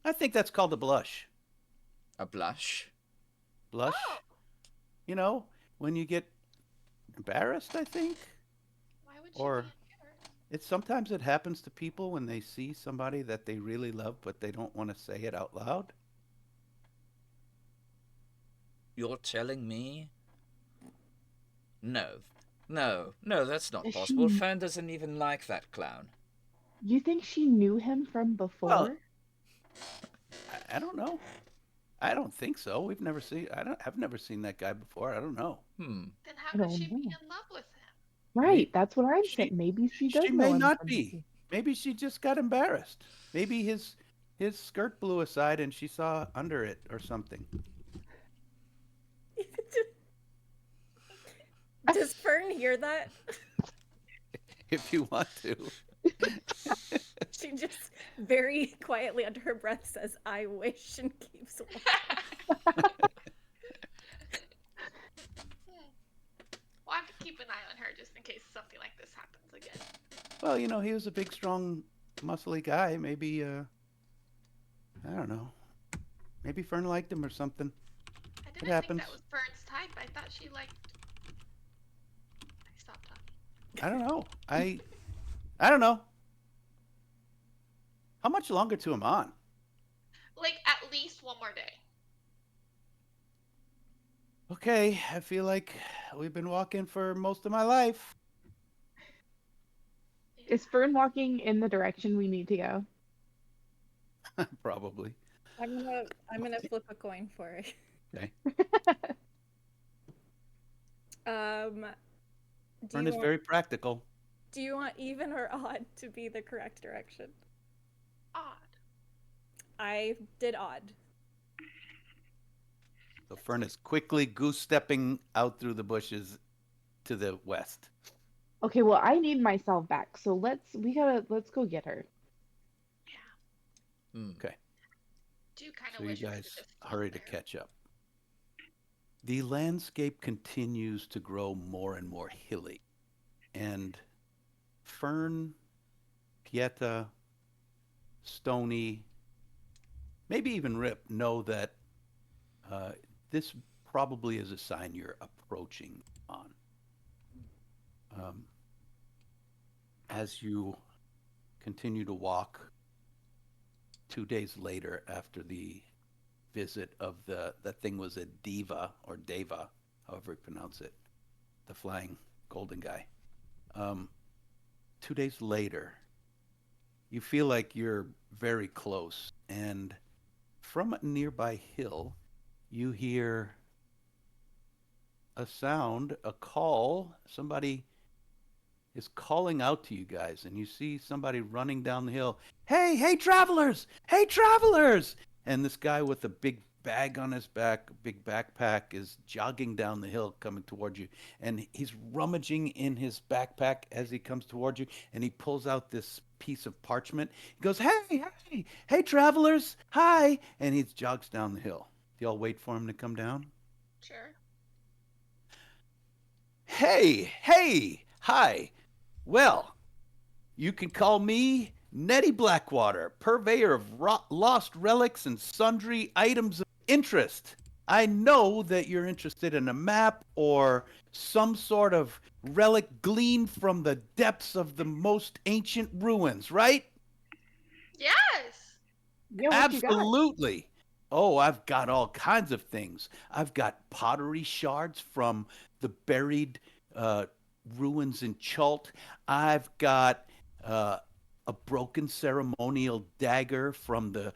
I think that's called a blush. a blush. Blush? Oh, You know, when you get embarrassed, I think. why would she Or be embarrassed? sometimes it happens to people when they see somebody that they really love, but they don't want to say it out loud. You're telling me? No, no, that's not Does possible. she? Fern doesn't even like that clown. You think she knew him from Well, before? I don't know. I don't think so. We've never seen. I've never seen that guy before. I don't know. Then how I could don't she be know. in love with him? Right, Maybe that's what I'm saying. she Maybe she does she know may him not from be. before. Maybe she just got embarrassed. Maybe his skirt blew aside and she saw under it or something. Does Fern hear that? If you want to. She just very quietly under her breath says, I wish, and keeps walking. Well, I have to keep an eye on her just in case something like this happens again. Well, he was a big, strong, muscly guy. Maybe I don't know. Maybe Fern liked him or something. I It didn't think happens. that was Fern's type. I thought she liked. I stopped talking. I don't know. I don't know. How much longer to him on? Like at least one more day. Okay, I feel like we've been walking for most of my life. Is Fern walking in the direction we need to go? Probably. I'm gonna flip a coin for it. Okay. Do Fern you is want, very practical. do you want even or odd to be the correct direction? Odd. I did odd. So Fern is quickly goose stepping out through the bushes to the west. Okay, well, I need myself back, so let's go get her. Yeah. Okay. Do kind of So you wish we could guys just float hurry to there. catch up. The landscape continues to grow more and more hilly. And Fern, Pieta, Stony, maybe even Rip know that this probably is a sign you're approaching on. As you continue to walk 2 days later after the visit of that thing was a diva or deva, however you pronounce it, the flying golden guy. 2 days later, you feel like you're very close, and from a nearby hill, you hear a sound, a call. Somebody is calling out to you guys, and you see somebody running down the hill. Hey, travelers! Hey, travelers! And this guy with a big bag on his back, a big backpack, is jogging down the hill coming towards you. And he's rummaging in his backpack as he comes towards you, and he pulls out this piece of parchment. He goes, hey, travelers, hi! And he jogs down the hill. Do y'all wait for him to come down? Sure. Hey, hi. Well, you can call me Nettie Blackwater, purveyor of lost relics and sundry items of interest. I know that you're interested in a map or some sort of relic gleaned from the depths of the most ancient ruins, right? Yes. Yeah, what you got? Absolutely. Oh, I've got all kinds of things. I've got pottery shards from the buried uh, ruins in Chult. I've got uh, a broken ceremonial dagger from the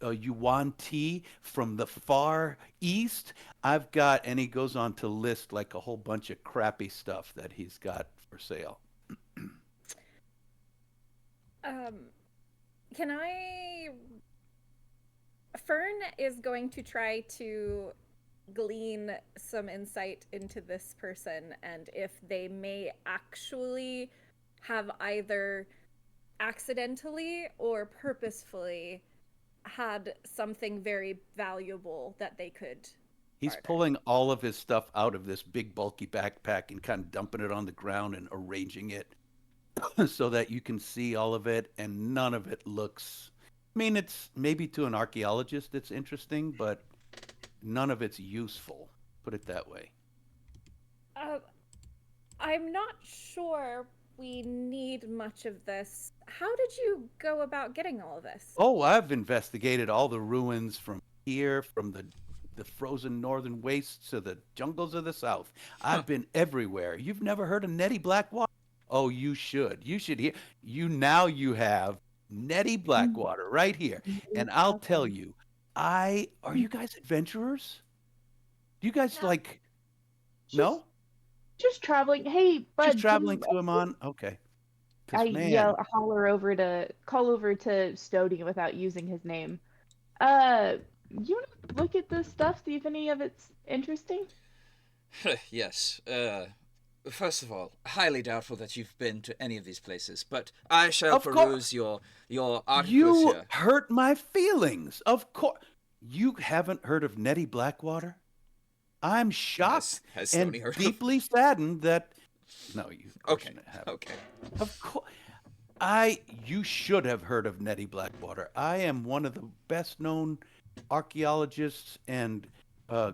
Yuan Ti from the far east. I've got, and he goes on to list like a whole bunch of crappy stuff that he's got for sale. Um, can I? Fern is going to try to glean some insight into this person and if they may actually have either accidentally or purposefully had something very valuable that they could He's barter. pulling all of his stuff out of this big bulky backpack and kind of dumping it on the ground and arranging it so that you can see all of it, and none of it looks. I mean, it's maybe to an archaeologist it's interesting, but none of it's useful. Put it that way. Uh, I'm not sure we need much of this. How did you go about getting all of this? Oh, I've investigated all the ruins from here, from the frozen northern wastes to the jungles of the south. Huh. I've been everywhere. You've never heard of Nettie Blackwater? Oh, you should. You should hear. You now you have Nettie Blackwater right here. And I'll tell you, I are you guys adventurers? Do you guys No, like Just no? just traveling. Hey, Just bud, traveling can to Amman? Okay. I Because man, yell call over to Stody without using his name. You want to look at this stuff, see if any of it's interesting? Yes. First of all, highly doubtful that you've been to any of these places, but I shall of course. peruse your articles You here. hurt my feelings. Of course. You haven't heard of Nettie Blackwater? I'm shocked Has and Stony heard of? deeply saddened that. No, you, of course Okay. you haven't. Okay. Of course. You should have heard of Nettie Blackwater. I am one of the best known archaeologists and uh,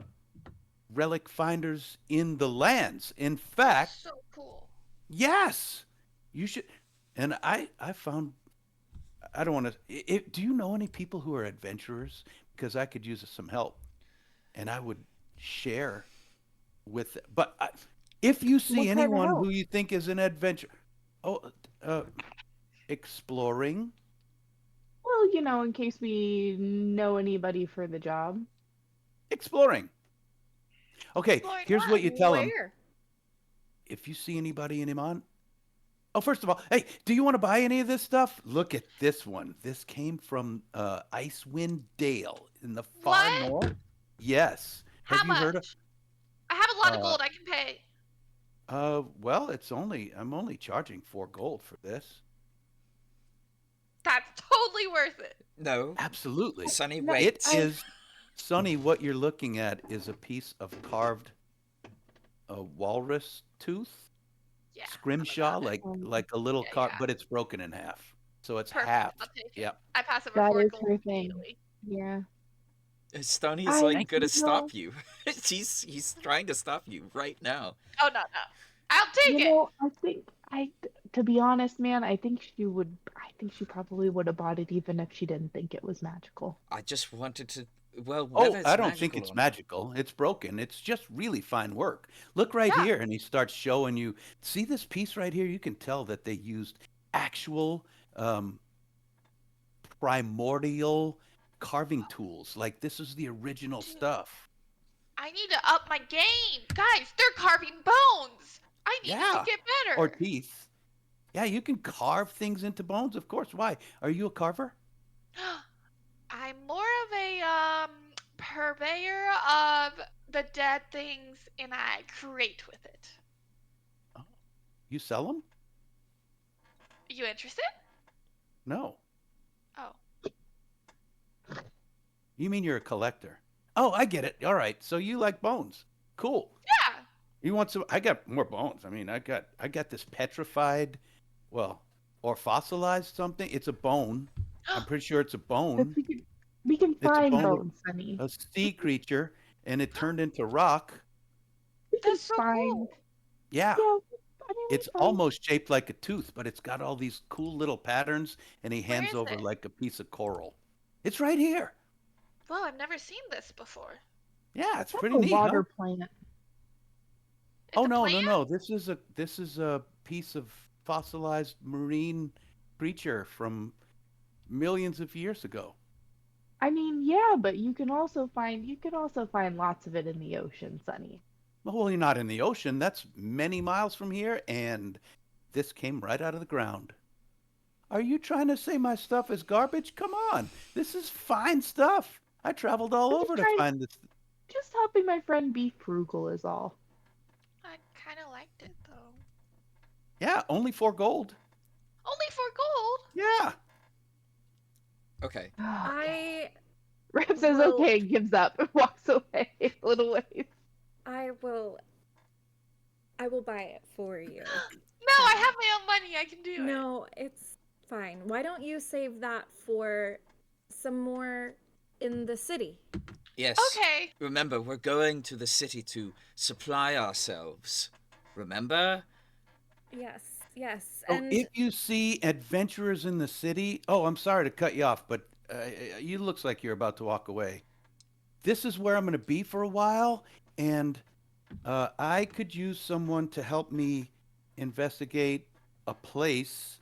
relic finders in the lands. In that's fact, so cool. yes, you should. And I found I don't want to. Do you know any people who are adventurers? Because I could use some help, and I would share with. But if you see What kind of anyone who help? you think is an adventure, oh, uh, exploring. Well, in case we know anybody for the job. Exploring. Okay, Exploring here's what? what you tell them. Where? If you see anybody in Iman, oh, first of all, hey, do you want to buy any of this stuff? Look at this one. This came from Icewind Dale in the far What? north. Yes. How Have you heard of? much? I have a lot of Uh, gold I can pay. well, I'm only charging 4 gold for this. That's totally worth it. No, Absolutely. Sonny, No, It wait. I is, Sonny, what you're looking at is a piece of carved walrus tooth, Yeah, I'm scrimshaw, about it. like a little Yeah, carve, yeah. but it's broken in half. So it's Perfect. I'll halved. take it. Yep. I pass over that 4 is gold her thing. immediately. Yeah. Stony is I like Thank gonna you. stop you. He's trying to stop you right now. Oh no, no. I'll take it. I think to be honest, man, I think she probably would have bought it even if she didn't think it was magical. I just wanted to. Well, whether Oh, I it's don't think magical it's or not. magical. It's broken. It's just really fine work. Look right Yeah. here. And he starts showing you. See this piece right here? You can tell that they used actual um, primordial carving tools. Like this is the original Dude, stuff. I need to up my game. Guys, they're carving bones. I need to Yeah. get Or better. teeth. Yeah, you can carve things into bones, of course. Why? Are you a carver? I'm more of a purveyor of the dead things and I create with it. Oh, you sell them? You interested? No. Oh. You mean you're a collector? Oh, I get it. All right. So you like bones. Cool. Yeah. You want some? I got more bones. I mean, I got this petrified, well, or fossilized something. It's a bone. I'm pretty sure it's a If bone. we can It's a find bone of bones, Sunny. a sea creature, and it turned into rock. We can That's so find. cool. Yeah, Yeah, I mean, we it's find. almost shaped like a tooth, but it's got all these cool little patterns, and he Where hands is over it? like a piece of coral. It's right here. Well, I've never seen this before. Yeah, it's That's pretty a neat, huh? water plant. Oh The no, no, plant? no. This is a piece of fossilized marine creature from millions of years ago. I mean, yeah, but you can also find lots of it in the ocean, Sunny. Well, you're not in the ocean. That's many miles from here, and this came right out of the ground. Are you trying to say my stuff is garbage? Come on. This is fine stuff. I traveled all I'm over just to trying, find this. just helping my friend be frugal is all. I kind of liked it though. Yeah, only for gold. Only for gold. Yeah. Okay. Okay. I Rap says will. okay, gives up, walks away a little ways. I will. I will buy it for you. No, I Sunny. have my own money. I can do it. No, it's fine. Why don't you save that for some more in the city? Yes. Okay. Remember, we're going to the city to supply ourselves. Remember? Yes, yes. So And if you see adventurers in the city, oh, I'm sorry to cut you off, but you looks like you're about to walk away. This is where I'm going to be for a while, and I could use someone to help me investigate a place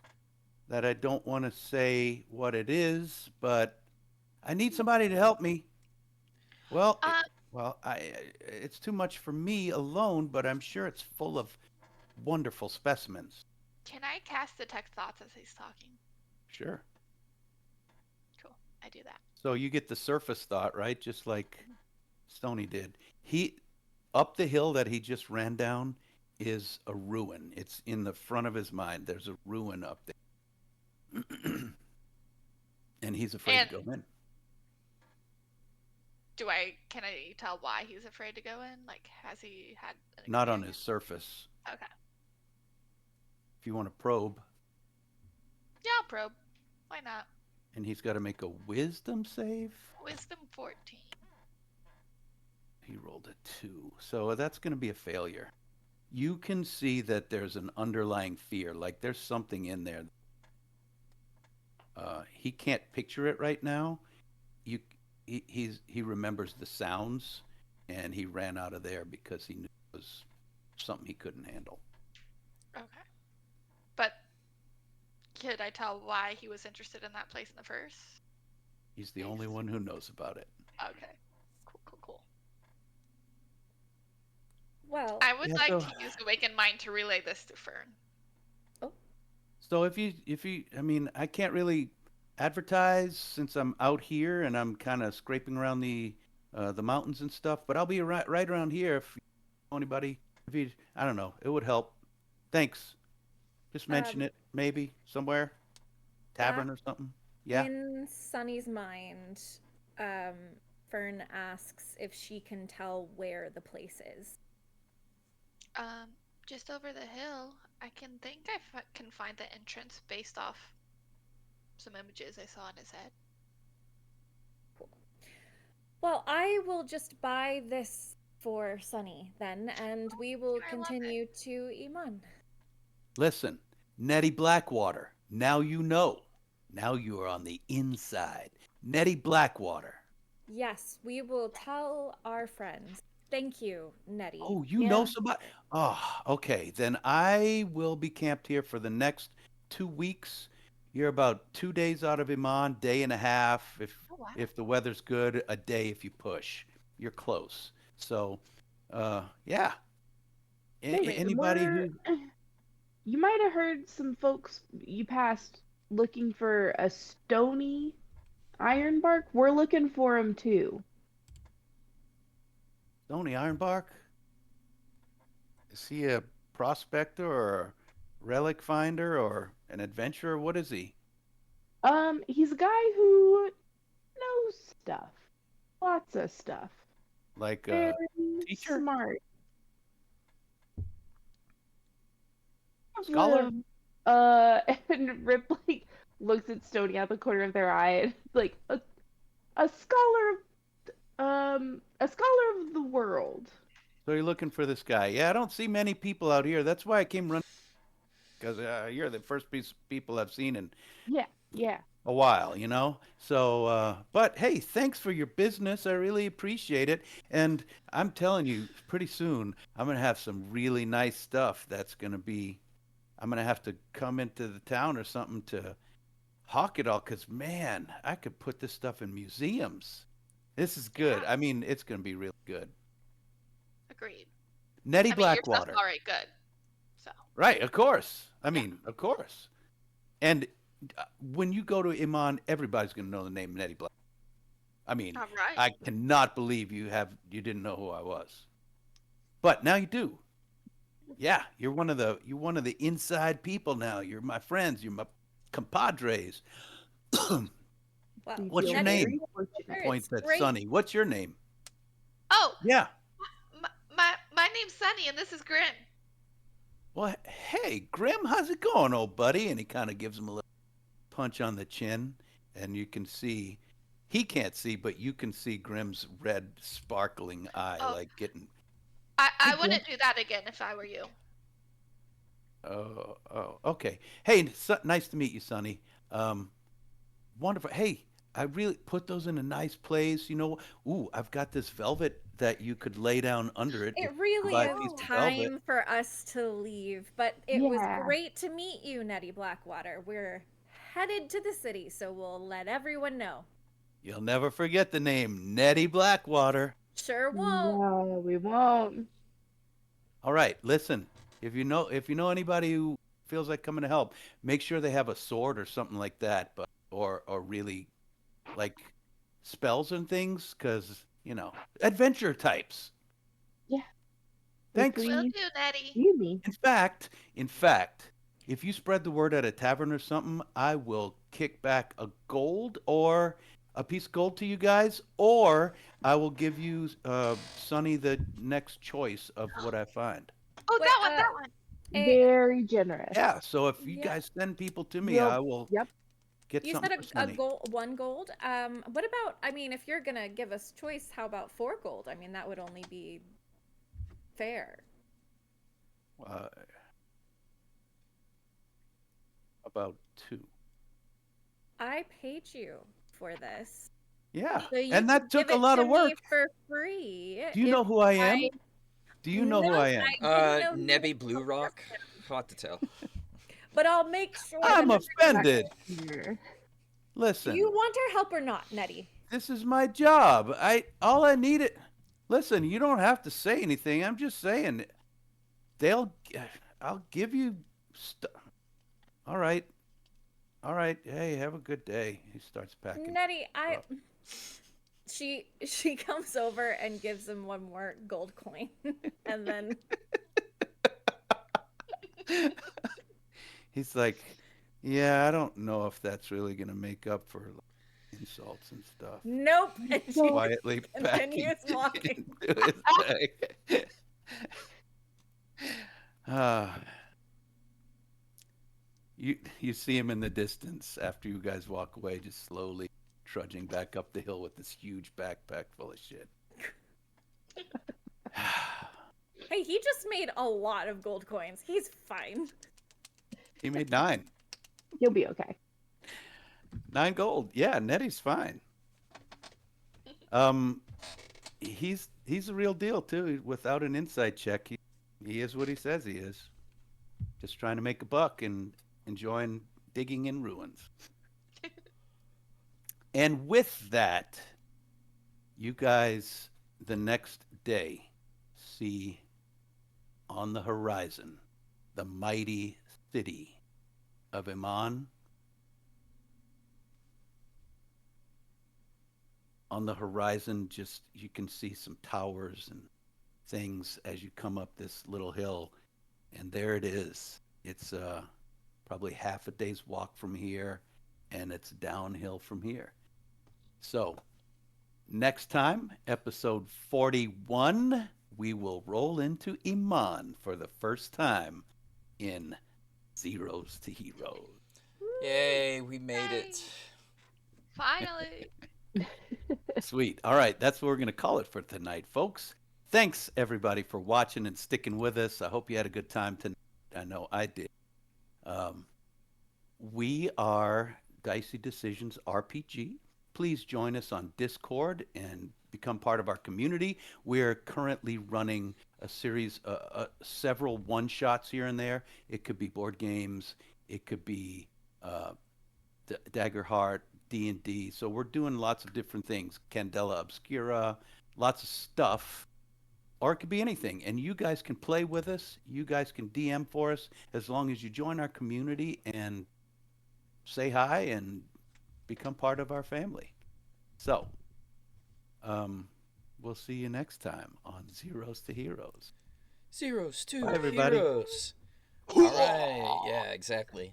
that I don't want to say what it is, but I need somebody to help me. Well, Um, it's too much for me alone, but I'm sure it's full of wonderful specimens. can I cast detect thoughts as he's talking? Sure. Cool. I do that. So you get the surface thought, right? Just like Stony did. He up the hill that he just ran down is a ruin. It's in the front of his mind. There's a ruin up there. And he's afraid to And go in. can I tell why he's afraid to go in? Like, has he had an Not on experience? his surface. Okay. If you want to probe, Yeah, I'll probe. Why not? and he's got to make a wisdom save. Wisdom 14. He rolled a 2. So that's going to be a failure. You can see that there's an underlying fear, like there's something in there. He can't picture it right now. You, he remembers the sounds, and he ran out of there because he knew it was something he couldn't handle. Okay. But could I tell why he was interested in that place in the first? He's the only one who knows about it. Okay. Cool, cool, cool. well, I would Yeah, like so to use Awakened Mind to relay this to Fern. oh, so if you I mean, I can't really advertise since I'm out here and I'm kind of scraping around the mountains and stuff, but I'll be right around here if you know anybody. If you I don't know, it would help. Thanks. Just mention um, it maybe somewhere, back tavern or something. Yeah. in Sunny's mind, um, Fern asks if she can tell where the place is. Um, just over the hill. I can think can find the entrance based off some images I saw in his head. Cool. Well, I will just buy this for Sunny then, and we will I love it. continue to Iman. Listen, Nettie Blackwater. Now you know. Now you are on the inside. Nettie Blackwater. Yes, we will tell our friends. Thank you, Nettie. Oh, you know Yeah. somebody? Oh, okay. Then I will be camped here for the next 2 weeks. You're about 2 days out of Iman, day and a half. Oh wow. If the weather's good, a day if you push. You're close. So, yeah. Wait, Anybody we're who you might have heard some folks you passed looking for a stony ironbark. We're looking for him too. Tony Ironbark? Is he a prospector or a relic finder or an adventurer? What is he? He's a guy who knows stuff. Lots of stuff. Like Very a teacher? smart. Scholar? Um, and Ripley looks at Stony out the corner of their eye and like a scholar a scholar of the world. So you're looking for this guy. Yeah, I don't see many people out here. That's why I came running, because you're the first piece of people I've seen in Yeah, yeah. a while, you know? So, but hey, thanks for your business. I really appreciate it. And I'm telling you, pretty soon, I'm going to have some really nice stuff that's going to be, I'm going to have to come into the town or something to hawk it all because, man, I could put this stuff in museums. This is good. Yeah, I mean, it's going to be really good. agreed. Netty I mean, your stuff's Blackwater. already good. So, Right, of course. I yeah. mean, of course. And when you go to Iman, everybody's going to know the name Nettie Black. I mean, All right. I cannot believe you didn't know who I was. But now you do. Yeah, you're one of the inside people now. You're my friends, you're my compadres. Well, We What's feel your Nettie, name? very fortunate. Points it's at great. Sonny. What's your name? Oh, Yeah. my name's Sunny, and this is Grim. Well, hey, Grim, how's it going, old buddy? And he kind of gives him a little punch on the chin, and you can see he can't see, but you can see Grim's red sparkling eye Oh, like getting I hey Grim. wouldn't do that again if I were you. Oh, okay. Hey, nice to meet you, Sonny. Um, wonderful. Hey, I really put those in a nice place. You know, ooh, I've got this velvet that you could lay down under it if It you really buy a is piece Oh, of velvet. time for us to leave, but it was Yeah. great to meet you, Nettie Blackwater. We're headed to the city, so we'll let everyone know. You'll never forget the name Nettie Blackwater. Sure won't. No, we won't. All right, listen. If you know anybody who feels like coming to help, make sure they have a sword or something like that, but or really like spells and things, because adventure types. Yeah. If Thanks. will we do, Nettie. see me. In fact, if you spread the word at a tavern or something, I will kick back a gold or a piece of gold to you guys, or I will give you, Sonny, the next choice of what I find. Oh, What, that one, that one. eh, Very generous. Yeah, so if you yeah. guys send people to me, I We'll, will yep. get You something said for a Sonny. gold, one gold. What about, I mean, if you're gonna give us choice, how about four gold? I mean, that would only be fair. Uh, about two. I paid you for this. Yeah, So you and could that give took a it lot to of me work. for free Do you if know who I I am? Do you know no, who I am? I didn't know who Nebby it Blue was, Rock. Hot to tell. but I'll make sure that I'm everyone offended. knows. Here. Do you Listen, want our help or not, Nettie? this is my job. All I need it. Listen, you don't have to say anything. I'm just saying they'll I'll give you stuff. All right. All right. Hey, have a good day. He starts packing Nettie, I up. she comes over and gives him one more gold coin, and then He's like, "Yeah, I don't know if that's really going to make up for like, insults and stuff." nope, and she So, just Quietly packing continues walking. into his bag. Ah, you see him in the distance after you guys walk away, just slowly trudging back up the hill with this huge backpack full of shit. Hey, he just made a lot of gold coins. He's fine. He made 9. he'll be okay. 9 gold. Yeah, Nettie's fine. Um, he's a real deal too. Without an insight check, he is what he says he is. Just trying to make a buck and enjoying digging in ruins. And with that, you guys the next day see on the horizon the mighty city of Iman. On the horizon, just you can see some towers and things as you come up this little hill, and there it is. It's probably half a day's walk from here, and it's downhill from here. So next time, episode 41, we will roll into Iman for the first time in Zeros to Heroes. Yay, we made Yay. it. Finally. Sweet. All right, that's what we're going to call it for tonight, folks. Thanks, everybody, for watching and sticking with us. I hope you had a good time tonight. I know I did. We are Dicey Decisions RPG. Please join us on Discord and become part of our community. We're currently running a series, several one shots here and there. It could be board games, it could be uh, Daggerheart, D&D. So we're doing lots of different things. Candela Obscura, lots of stuff. Or it could be anything. And you guys can play with us. You guys can DM for us as long as you join our community and say hi and become part of our family. So, um, we'll see you next time on Zeros to Heroes. Zeros to Bye, everybody. heroes. All right. Yeah, exactly.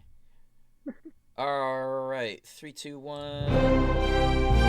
All right. 3, 2, 1.